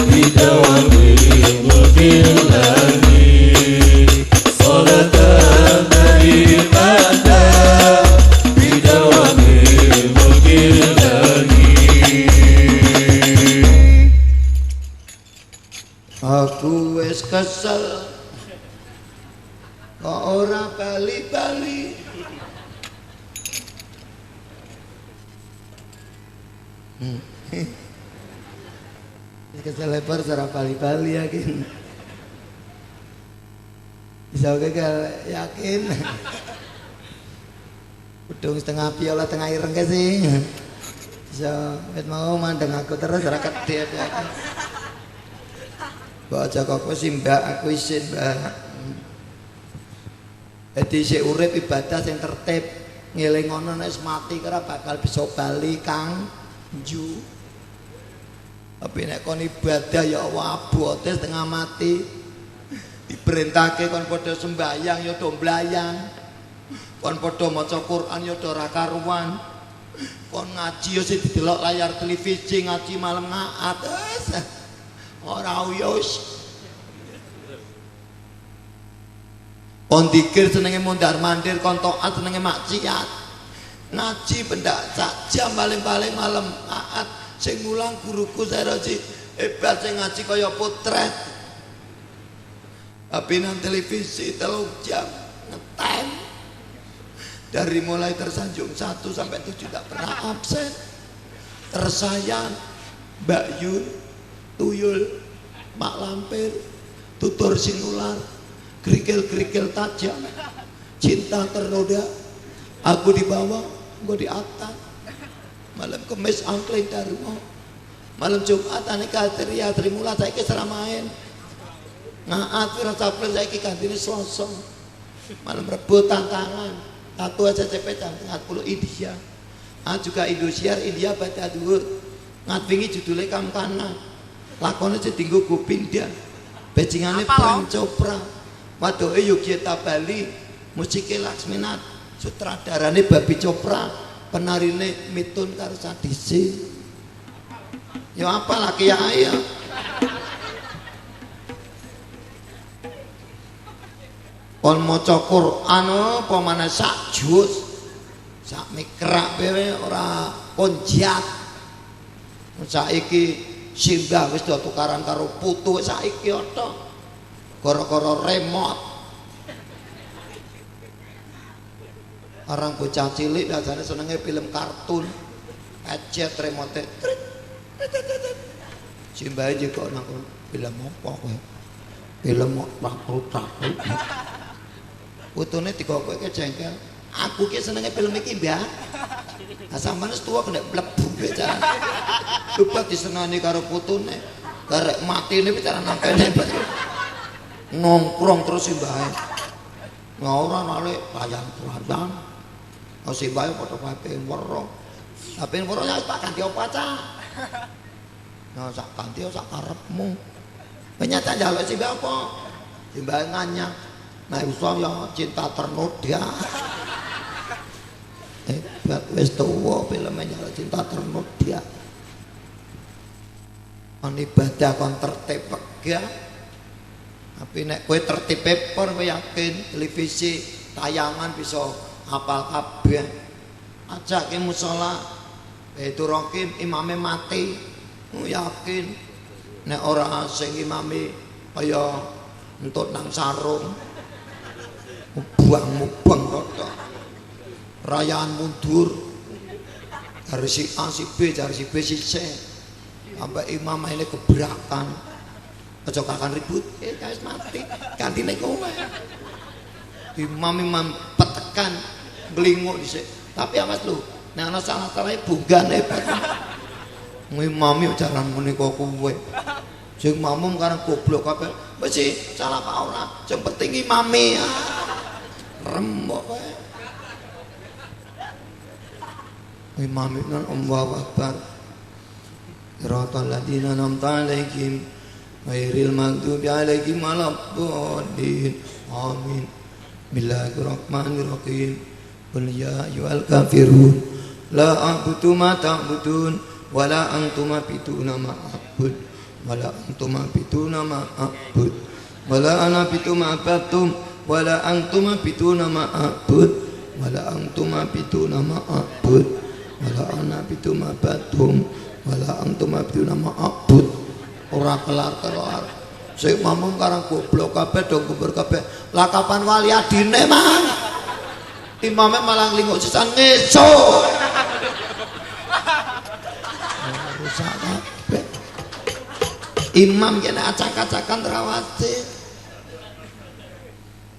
bidawami mulkil alim. Salatan daimatan bidawami mulkil alim. Aku wis kesel kok ora bali-bali. Wis kesel lebar ora bali-bali yakin. Bisa oke yakin. Udung setengah piola tengah ireng ke sih. Bisa mau mandang aku terus ora kedhet yakin. Mbak Joko aku sih mbak, aku isin mbak. Jadi si urip ibadah yang tertib ngelingono nek mati kira bakal bisa bali Kang Ju. Tapi nek kon ibadah ya Allah abote setengah mati. Diperintahke kon padha sembahyang ya do mblayang. Kon padha maca Quran ya do ora karuan. Kon ngaji ya sing didelok layar televisi ngaji malam ngaat. Ora uyus. Kon dikir senenge mondar-mandir, kon taat senenge maksiat. Ngaji benda sak jam paling-paling malam ngaat. Sing ngulang guruku Saroji hebat sing ngaji kaya potret. Tapi nang televisi 3 jam ngetem. Dari mulai tersanjung 1 sampai 7 tak pernah absen. Tersayang, Mbak Yun, Tuyul, Mak Lampir, Tutur Sinular, kerikil-kerikil tajam, cinta ternoda, aku di bawah, gue di atas. Malam Kemis angkling Darmo, malam Jumat aneka Tria Trimula saya ke seramain. Ngaat rasa plus saya ke kantine Selosong. Malam Rebo tantangan, satu SCP jam 30 India. Juga Indosiar India baca dhuwur. Ngat wingi judule Kamkana. Lakone sedinggo Gopinda. Bajingane Pram Chopra. Waduke Yogyakarta Bali, musike Laksminat, sutradarane Babi Chopra, penarine Mitun Karsadisi. Ya apa lagi ya ya. Kon maca Quran apa maneh sak juz. Sak mikrak dhewe ora konjat. Saiki simbah wis do tukaran karo putu saiki oto. Gara-gara remote. Orang bocah cilik biasanya senenge film kartun. Pencet remote. Simbah juga nang film apa kowe? Film takut-takut. Putune digokoke jengkel. Aku ki senenge film iki, Mbak. Lah sampeyan wis tuwa kena mlebu bicara. Coba disenani karo putune. Garek matine bicara nang kene. Nongkrong terus simbahe. Nah ora nalik layang-layang. Oh simbahe padha pape weruh. Tapi weruh ya tak ganti apa ta? Nah sak ganti sak karepmu. Nyata njaluk simbah apa? Simbahe nganyang. Nah iso ya cinta ternoda. Wis tuwa filme nyala cinta ternoda. An ibadah kon tertib pegah. Tapi nek kowe tertib paper kowe yakin televisi tayangan bisa hafal kabeh. Ajake musala itu rokim imame mati. Yakin nek ora sing imame kaya entut nang sarung. Mubang tok. Rayaan mundur dari si A si B dari si B si C sampai imam ini keberatan aja kakan ribut guys mati gantine kowe imam petekan nglinguk dhisik tapi awas lu nek ana salah-salah bunggane imam yo jalan menika kowe sing makmum karang goblok kabeh mesti salah apa ora sing penting imame rembok kowe Imam Ibn Allahu Akbar Siratal ladzina an'amta 'alaihim ghairil maghdubi 'alaihim waladdallin amin Bismillahirrahmanirrahim Qul ya ayyuhal kafirun la a'budu ma ta'budun wa la antum abiduna ma a'bud wa la antum abiduna ma a'bud wa la ana abidu ma abadtum wa la antum abiduna ma a'bud wa la antum abiduna ma a'bud wala ana bitu mabatum wala antum abduna ma'abud ora kelar-kelar sik mamung karang goblok kabeh do kubur kabeh lah kapan wali adine mang imame malah nglinguk sisan ngesuk rusak kabeh imam kene acak-acakan terawasi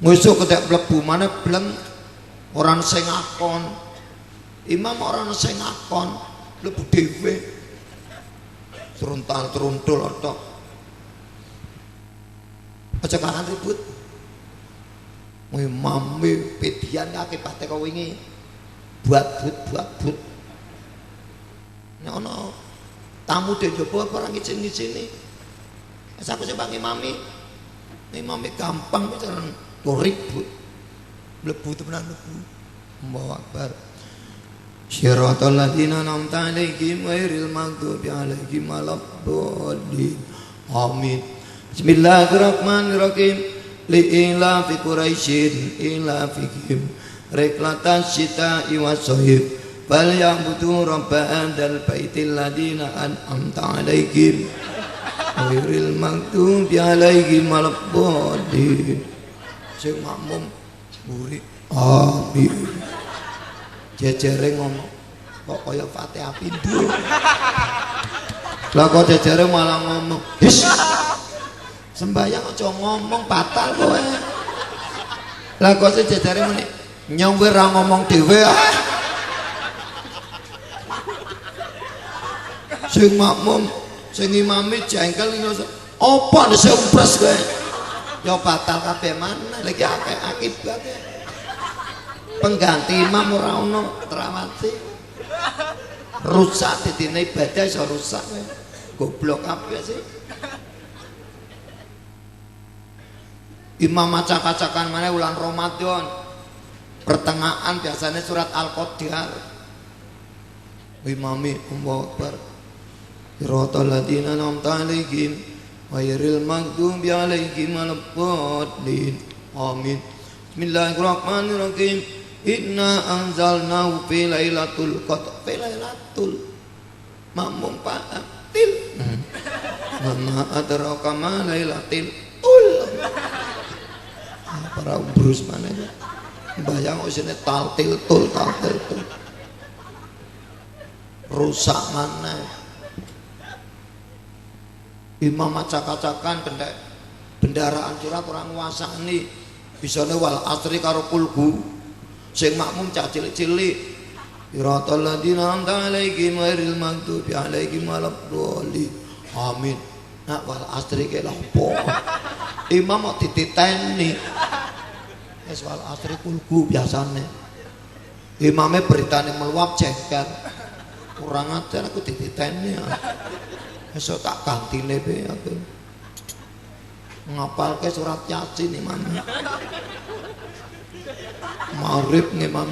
ngesuk ketek mlebu maneh bleng ora sing ngakon imam orang sing ngakon lebu dhewe teruntal-teruntul otok aja kakan ribut imam pedian akibate kok wingi buat nek ana tamu de njaba ora ngicin-ngicini aku sing bang imami gampang bicara ribut mlebu temenan mlebu Allahu Akbar Siratal ladzina an'amta 'alaihim ghairil maghdubi 'alaihim waladdallin. Amin. Bismillahirrahmanirrahim. Li'ila fi Quraisyin ila fihim riklatas syita'i was-shayf falyabudu rabb hadzal baitil ladzina an'amta 'alaihim ghairil maghdubi 'alaihim waladdallin. Sing makmum murid amin. jejere ngomong kok kaya Fatihah pindho. Lah kok jejere malah ngomong, "His. Sembayang aja ngomong batal kowe." Lah kok jejere muni, "Nyong kowe ora ngomong dhewe ah." Sing makmum, sing imame jengkel ngono. Apa nek seumpres kowe? Ya batal kabeh maneh lagi akeh akibate. Pengganti imam ora ono trawati. Rusak didine ibadah iso rusak kowe. Goblok kabeh sih. Imam acak-acakan mana bulan Ramadan. Pertengahan biasanya surat Al-Qadar. Imami Allahu Akbar. Siratal ladzina an'amta 'alaihim ghairil maghdubi 'alaihim waladdallin. Amin. Bismillahirrahmanirrahim. Inna anzalnahu fi lailatul qadr. Fi lailatul makmum fa'atil. Wa ma adraka ma lailatul ul. Para brus mana ya? Bayang usine taltil tul taltil tul. Rusak mana? Imam acak-acakan bendaraan surat orang nguasani bisane wal asri karo kulhu sing makmum cah cilik-cilik siratal ladzina an'amta 'alaihim ghairil maghdubi 'alaihim waladdallin. Amin. Nak wal asri ke lapo imam mau dititeni wis wal asri kulhu biasane imame beritane meluap jengkel kurang ajar aku dititeni esok tak gantine be aku ngapalke surat Yasin imam maghrib imam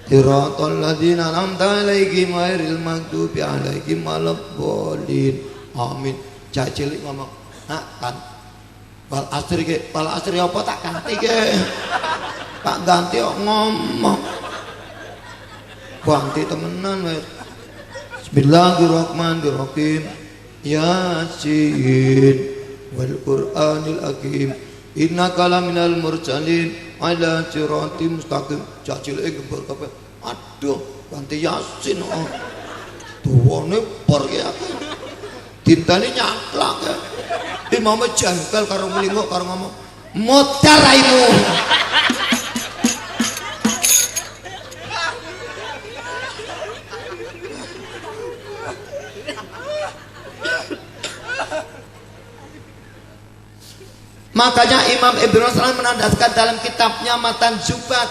siratal ladzina an'amta 'alaihim ghairil maghdubi 'alaihim waladdallin. Amin. Cak cilik ngomong, "Nak kan wal asri apa tak ganti ke?" Tak ganti kok ngomong. Ganti temenan wis. Bismillahirrahmanirrahim. Yasin wal Qur'anil Hakim. Innaka laminal mursalin ala siratim mustaqim. Cak cilik gembur kabeh. Aduh, ganti Yasin kok. Tuwane por ki aku. Dintane nyaklak ya. Imame jengkel karo melinguk karo ngomong, "Modar raimu." Makanya Imam Ibnu Salam menandaskan dalam kitabnya Matan Zubat,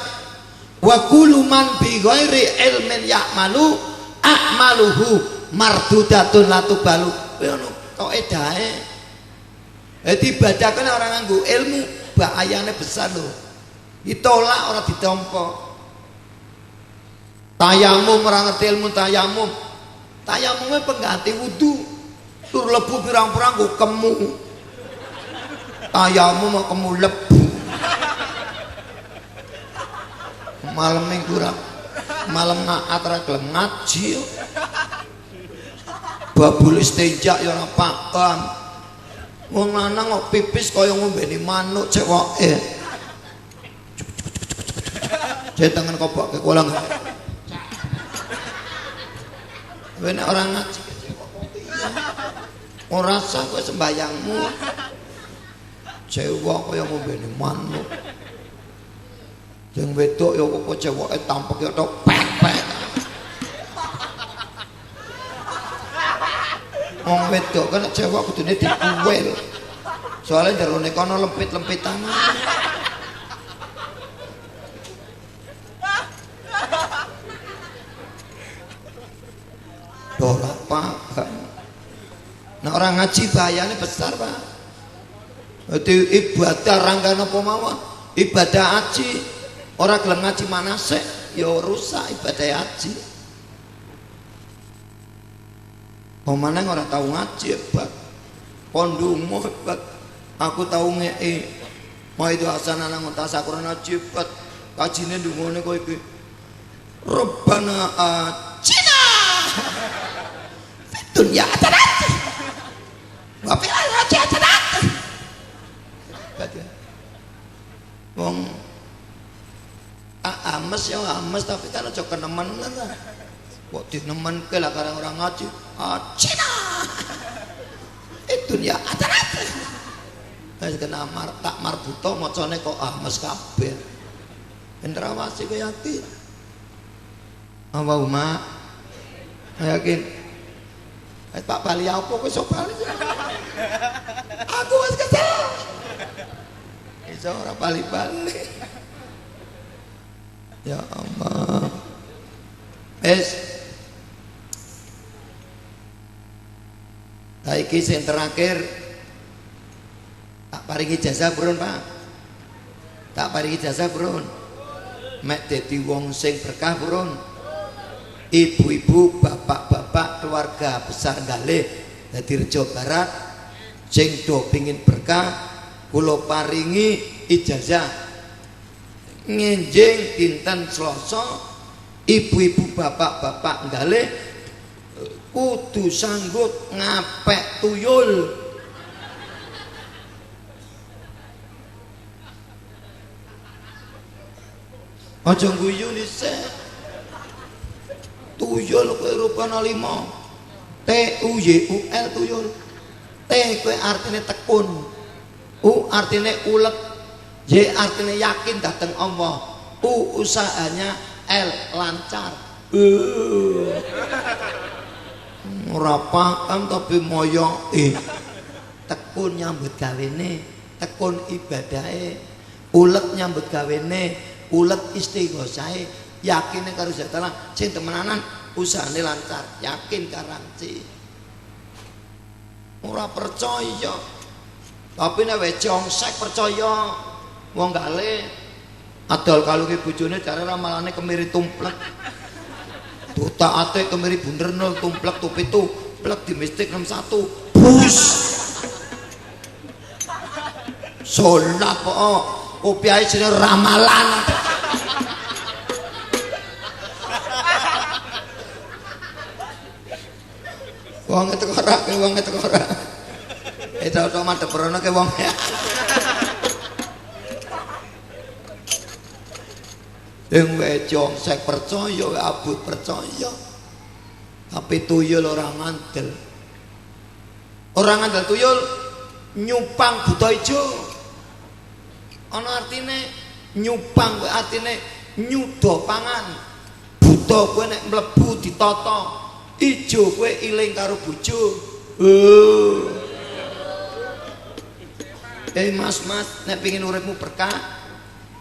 wa kullu man bi ghairi ilmin ya'malu a'maluhu mardudatun la tubalu. Ngono kok edae. Dibacakan orang nganggo ilmu bahayane besar lho. Ditolak ora ditampa. Tayamum ora ngerti ilmu tayamum. Tayamume pengganti wudu. Tur lebu pirang-pirang nggo kemu. Tayamum mau kemu lebu. Malam minggu ora malam ngaat ora gelem ngaji. Babul istinja ya ora paham. Wong lanang kok pipis kaya ngombeni manuk cewoke. Jenengan kopoke kolang. Wene orang ngaji ora sah kowe sembayangmu. Cewek kaya ngombeni manuk. Jeng wedok ya kok cewoke tampake tok pek-pek. Wong wedok kan cewek kudune dikuwil. Soale jerone kono lempit-lempitan. Ora paham. Nah orang ngaji bahayane besar, Pak. Dadi ibadah rangkane apa mawon? Ibadah haji. Ora gelem ngaji manasik ya rusak ibadah haji. Pemane ora tau ngaji hebat. Pondumu hebat. Aku tau ngeki. Mau itu asana nang tasakuran ngaji hebat. Kajine ndungone kowe iki. Rabbana atina fid dunya hasanah wa fil akhirati hasanah. Wong ames ya ames tapi kan aja kenemen lah. Kok dinemenke lah karena orang ngaji. Cina. Itu ya adalah. Wis kena tak marbuto macane kok ames kabeh. Endrawasi kok yakin. Allahumma yakin. Pak Bali apa kok iso bali? Aku wis kesel. Iso ora bali-bali. Ya Allah. Saiki sing terakhir tak paringi jasa Bron, Pak. Tak paringi jasa Bron. Mek dadi wong sing berkah Bron. Ibu-ibu, bapak-bapak, keluarga besar galih dadi Rejo Barat sing do pengin berkah kula paringi ijazah ngenjing dinten Selasa ibu-ibu bapak-bapak galih kudu sanggup ngapek tuyul. Aja guyu nisih. Tuyul kowe rupane 5. T-U-Y-U-L tuyul. T kowe artine tekun. U artine ulet. Y artine yakin dateng Allah. U usahanya, L lancar. Ora paham tapi moyo tekun nyambut gawene, tekun ibadahe, ulet nyambut gawene, ulet istighosahe. Yakine karo Zat Allah sing temenanan usahane lancar, yakin karanci. Ora percaya. Tapi nek wis jongsek percaya. Wong gale adol kalunge bojone jare ramalane kemiri tumplek. Taate kemiri bunder 0 tumplek tupi plek di mistik 61. Bus. Salat kok kopiahe jenenge ramalan. Wong teko ora. Itu madhep rono ke wong ya. Yang wejong saya percaya, abut percaya. Tapi tuyul orang ngandel. Orang ngandel tuyul nyupang buta ijo. Ono artine nyupang kuwi artine nyuda pangan. Buta kowe nek mlebu ditata. Ijo kowe iling karo bojo. Mas nek pengin uripmu berkah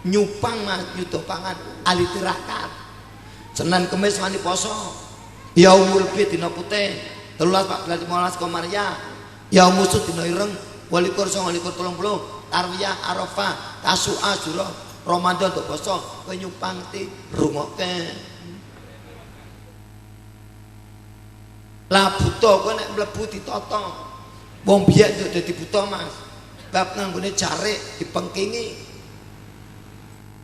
nyupang mas nyuda pangan ali tirakat. Senin Kemis wani poso. Yaumul Bid dina putih 13 14 15 Komariah. Yaumul Sud dina ireng 28 29 30 Tarwiyah Arafah Tasu'a Syura Ramadan tok poso kowe nyupang ti rungokke. Lah buta kowe nek mlebu ditata. Wong biyen yo dadi buta Mas. Bab nganggone jarik dipengkingi.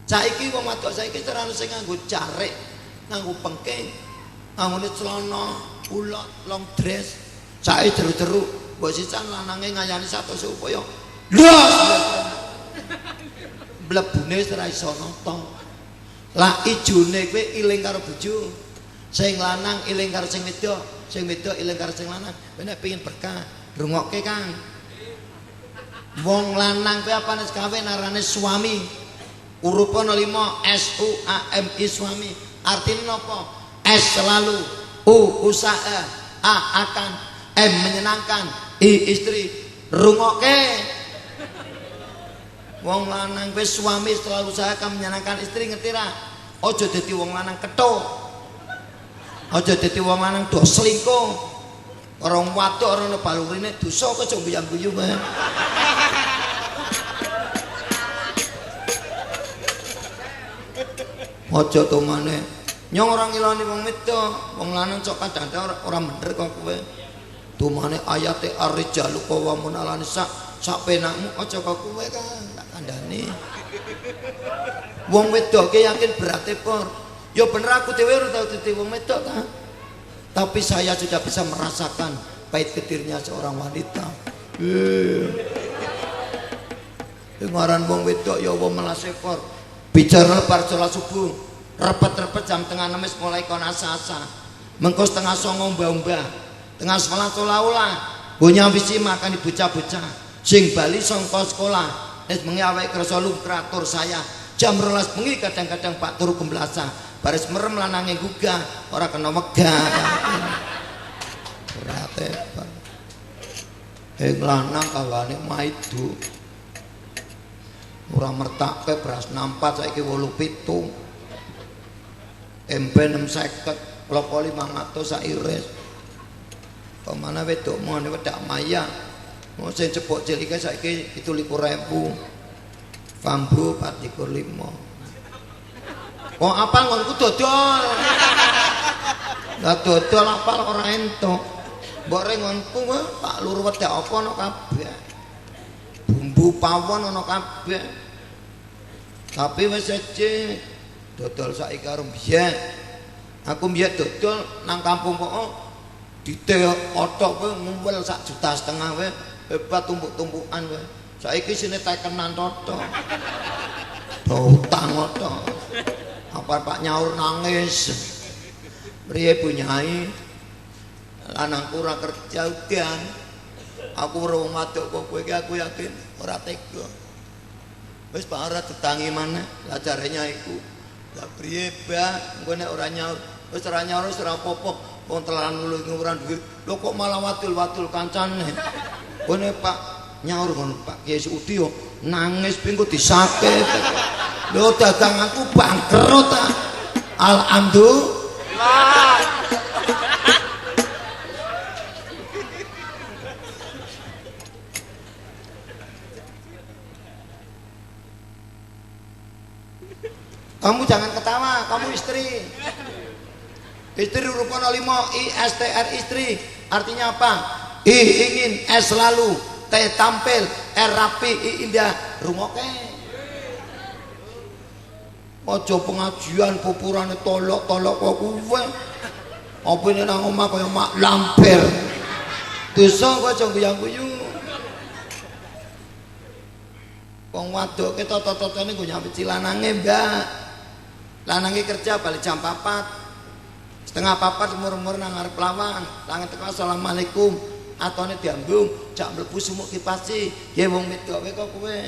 Saiki wong wadok saiki ora sing nganggo jarik, nganggo pengking. Nganggone celana ulot long dress. Saiki jeru-jeru, mbok sisan lanange ngayani satu supaya mlebune ora iso nata. Lah ijone kowe iling karo bojo. Sing lanang iling karo sing wedok, sing wedok iling karo sing lanang. Kowe nek pengin berkah, rungokke Kang. Wong lanang kuwi apane kawin arane suami. Huruf 5 SUAMI suami. Artine napa? S selalu, U usaha, A akan, M menyenangkan, I istri. Rungokke. Wong lanang kuwi suami selalu usaha akan menyenangkan istri ngerti ra? Aja dadi wong lanang kethuk. Aja dadi wong lanang do selingkuh. Orang wadok orang balurine dosa kok aja mbuyang-mbuyu kowe. Aja to maneh. Nyong ora ngilani wong wedok, wong lanang cok kadang-kadang ora bener kok kowe. Dumane ayate ar-rijalu qawwamun 'alan nisa. Sak penakmu aja kok kowe kan tak kandhani. Wong wedok ki yakin berate por. Ya bener aku dhewe ora tau dadi wong wedok ta. Tapi saya sudah bisa merasakan pahit getirnya seorang wanita. Ngaran wong wedok ya wong melasepor. Bicara bar salat subuh, repet-repet jam tengah 6 wis mulai kon asa-asa. Mengko setengah 9 mbah-mbah. Tengah sekolah tola-ola. Nggo nyawisi makan bocah-bocah. Sing bali saka sekolah. Wis bengi awake kersa lumratur saya. Jam 12 bengi kadang-kadang Pak turu kemblasa. Baris merem lanange gugah, ora kena megah. Berate, Pak. Lanang kawane maidu. Ora mertake beras 64 saiki 87. MP 650 klopo 500 sak iris. Pemana wedok mone wedak maya. Mau sing cepuk cilike saiki 17.000. Bambu 4,5. Kok apal nggonku dodol. Lah dodol apal ora entuk. Mbok rengonku Pak Lur wedak apa ana kabeh. Bumbu pawon ana kabeh. Tapi wis sece dodol saiki karo biyen. Aku biyen dodol nang kampung kok dite otok kowe ngumpul 1,5 juta kowe. Hebat tumpuk-tumpukan kowe. Saiki sine tekenan toto. Utang otok. Apa Pak nyaur nangis. Priye Bu Nyai? Lanangku ora kerja udan. Aku ora wong wadok kok kowe iki aku yakin ora tega. Wis Pak ora ditangi maneh. Lah jare nyaiku. Lah priye, Mbah? Engko nek ora nyaur, wis ora nyaur wis ora apa-apa. Wong telan ngulu ora duwe. Lho kok malah wadul-wadul kancane. Ngene Pak nyaur ngono Pak Kiai Sudi yo nangis pingku disake. Lho daganganku bangkrut ta. Alhamdulillah. Kamu jangan ketawa, kamu istri. Istri rupanya 5 ISTR istri. Artinya apa? I ingin, S selalu, T tampil, R rapi, I indah. Rungoke. Ojo pengajian pupurane tolok-tolok kok kuwe. Apa ini nang omah kaya mak lampir. Dosa kok aja guyang-guyu. Wong wadok ke toto-totone nggo nyampe cilanange, Mbak. Lanange kerja balik jam 4. Setengah 4 umur-umur nang ngarep lawang. Lange teko asalamualaikum. Atone diambung, jak mlebu sumuk kipasi. Ya wong wedok kok kowe.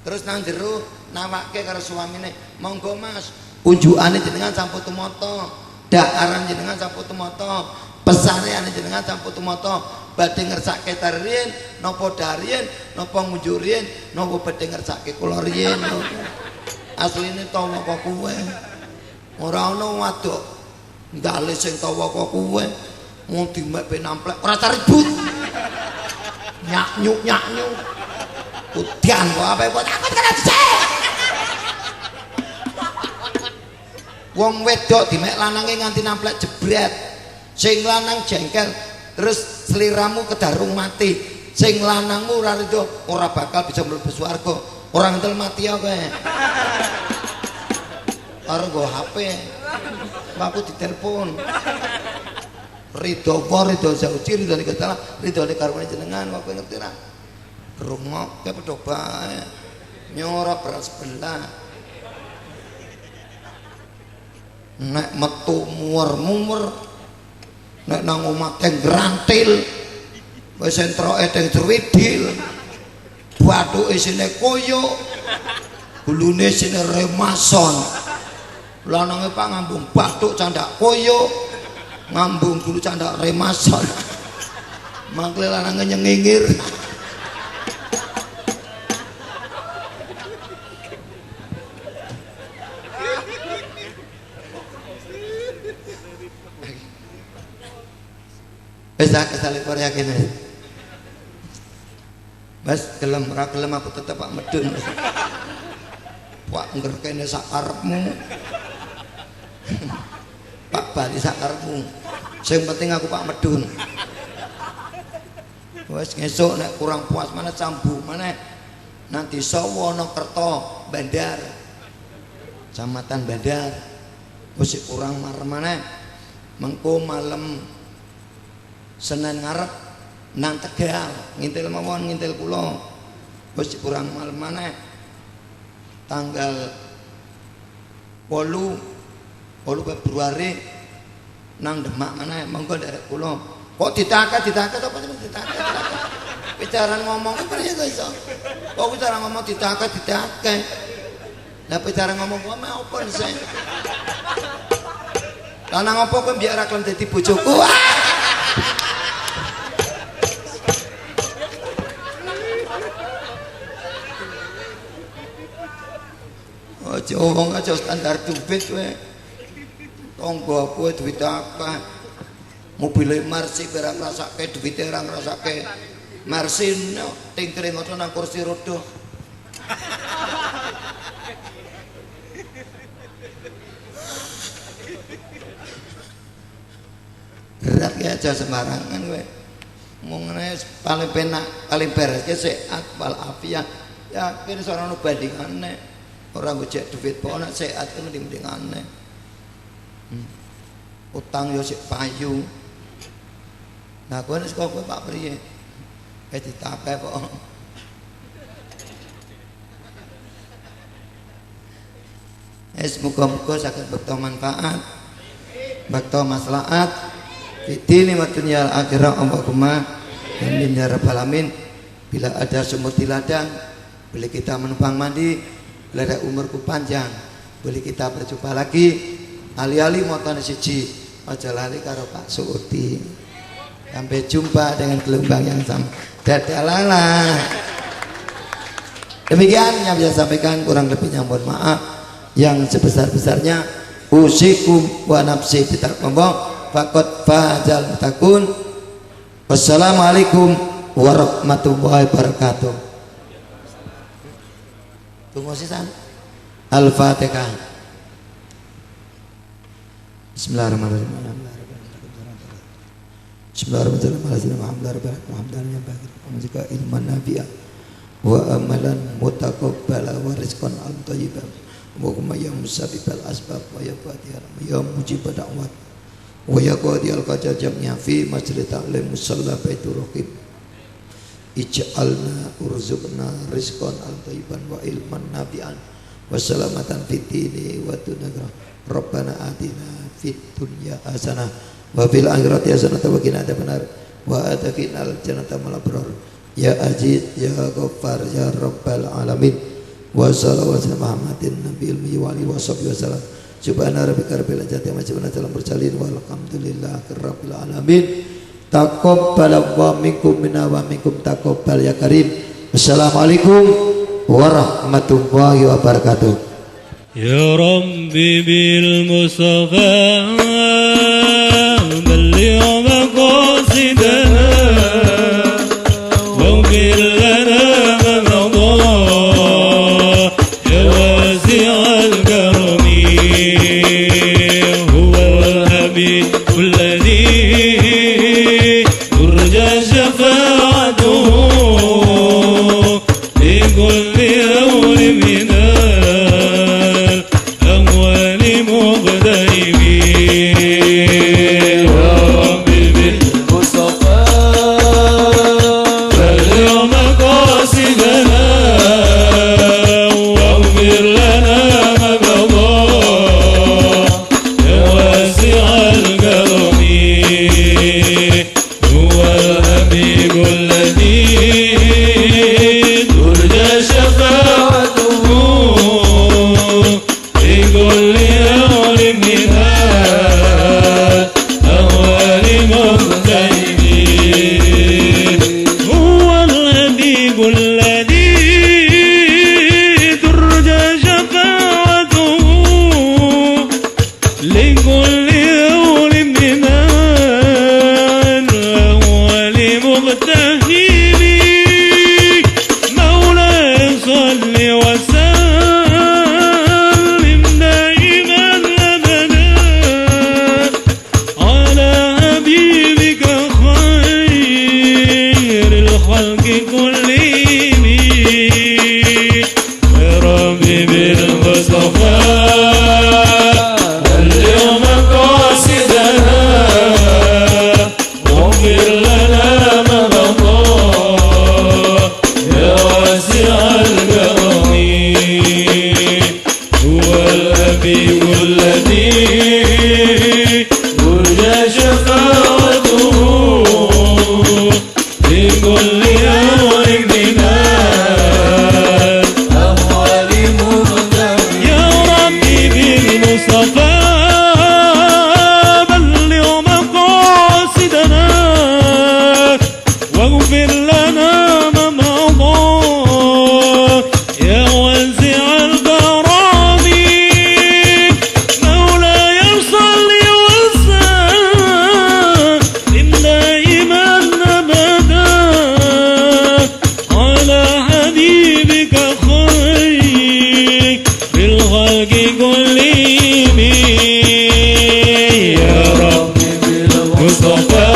Terus nang jero nawake karo suamine, "Monggo Mas, unjukane jenengan sampun tumata. Dakaran jenengan sampun tumata. Pesareane jenengan sampun tumata. Badhe ngersake tarien, napa darien, napa ngunjurien, napa badhe ngersake kula riyen." Asline tawa kok kowe. Ora ana wadok ndale sing tawa kok kowe. Wong dimek pe namplek ora ribut. Nyaknyuk. Udan kok ape kok takut kena dicek. Wong wedok dimek lanange nganti namplek jebret. Sing lanang jengkel terus sliramu kedarung mati. Sing lanangmu ora rido ora bakal bisa mlebu swarga. Ora ngentel mati ya kowe. Karo nggo HP. Aku ditelepon. Ridho apa ridho zauji ridho nek salah ridho nek karone jenengan kok ngerti ra. Rungokke padha bae. Nyora beras sebelah. Nek metu muwer-muwer. Nek nang omah teng grantil. Wis entroke teng Jerwidil. Bathuke sine koyo. Gulune sine remason. Lanange Pak ngambung bathuk candak koyo. Ngambung dulu candak remason. Mangkle lanange nyengingir. Wis tak kesale Korea kene. Mas gelem ora gelem aku tetep Pak medun. Pak ngerkene sak karepmu. Pak bali sak karepmu. Sing penting aku Pak medun. Wis ngesuk nek kurang puas maneh cambu maneh. Nang desa Wonokerto, Bandar. Kecamatan Bandar. Wis kurang marem maneh. Mengko malam Senin ngarep nang Tegal, ngintil mawon ngintil kula. Wis kurang malam maneh. Tanggal 8 Februari nang Demak mana monggo derek kula. Kok ditaket apa ditaket. Bicara ngomong piye to iso? Kok bicara ngomong ditaket. Lah bicara ngomong kok mau open sih. Lah nang apa kowe mbiyek ra kelem dadi bojoku. Aja wong aja standar duit kowe. Tonggo kowe duit akeh. Mobile Mercy ora ngrasake duwite ora ngrasake. Mercy tingkring ngono nang kursi roda. Gerak ya aja sembarangan kowe. Ngomongane paling penak, paling beres sehat wal afiat. Yakin ora ono bandingane. Ora gojek duit kok nek sehat ku mending-mendingane. Utang yo sik payu. Nah kowe nek kowe Pak priye? Ditape kok. Muga-muga saged bekto manfaat, bekto maslahat fitini wa dunya akhirah Allahumma amin ya rabbal alamin. Bila ada sumur di ladang, boleh kita menumpang mandi, bila ada umurku panjang, boleh kita berjumpa lagi. Ali-ali motone siji, aja lali karo Pak Suudi. Sampai jumpa dengan gelombang yang sama. Dadalala. Demikian yang bisa sampaikan, kurang lebihnya mohon maaf. Yang sebesar-besarnya usikum wa nafsi bitaqwa faqad fazal muttaqun. Wassalamualaikum warahmatullahi wabarakatuh. Tunggu sisan. Al-Fatihah. Bismillahirrahmanirrahim. Bismillahirrahmanirrahim. Wa amalan mutaqabbala wa rizqan thayyiban. Allahumma ya musabbibal asbab wa ya fatihal ya mujibad da'wat wa ya qadiyal qadar jamnya fi majlis ta'lim musalla baitur raqib. Ij'alna urzuqna rizqan thayyiban wa ilman nafi'an wa salamatan fid dini wa dunya. Rabbana atina fid dunya hasanah wa fil akhirati hasanah wa qina adzabannar wa adkhilnal jannata ma'al abrar. Ya Aziz ya Ghaffar ya Rabbal alamin. Wa sallallahu alaihi Muhammadin nabiyil wa alihi wasallam. Subhana rabbika rabbil izzati amma yasifun wa mursalin walhamdulillahi rabbil alamin. Taqabbalallahu minkum minna wa minkum taqabbal ya karim. Wassalamualaikum warahmatullahi wabarakatuh. Ya Rabbi bil Mustafa balligh maqasidana واغفر لنا ما مضى يا واسع الكرم هو الحبيب الذي ترجى شفاعته لكل أول من الأموال مقتربين. يا ربي بالمصطفى اليوم قاصدنا واغفر لنا ما مضى يا واسع الكرم ترجى شفاعته في كل أمر بما أموال مهتم يا ربي بالمصطفى بلغ مقاصدنا واغفر لنا ما مضى يا واسع الكرم مولاي صل وسلم دائما ابدا على حبيبك خير بالخلق كلهم يا رب بالمصطفى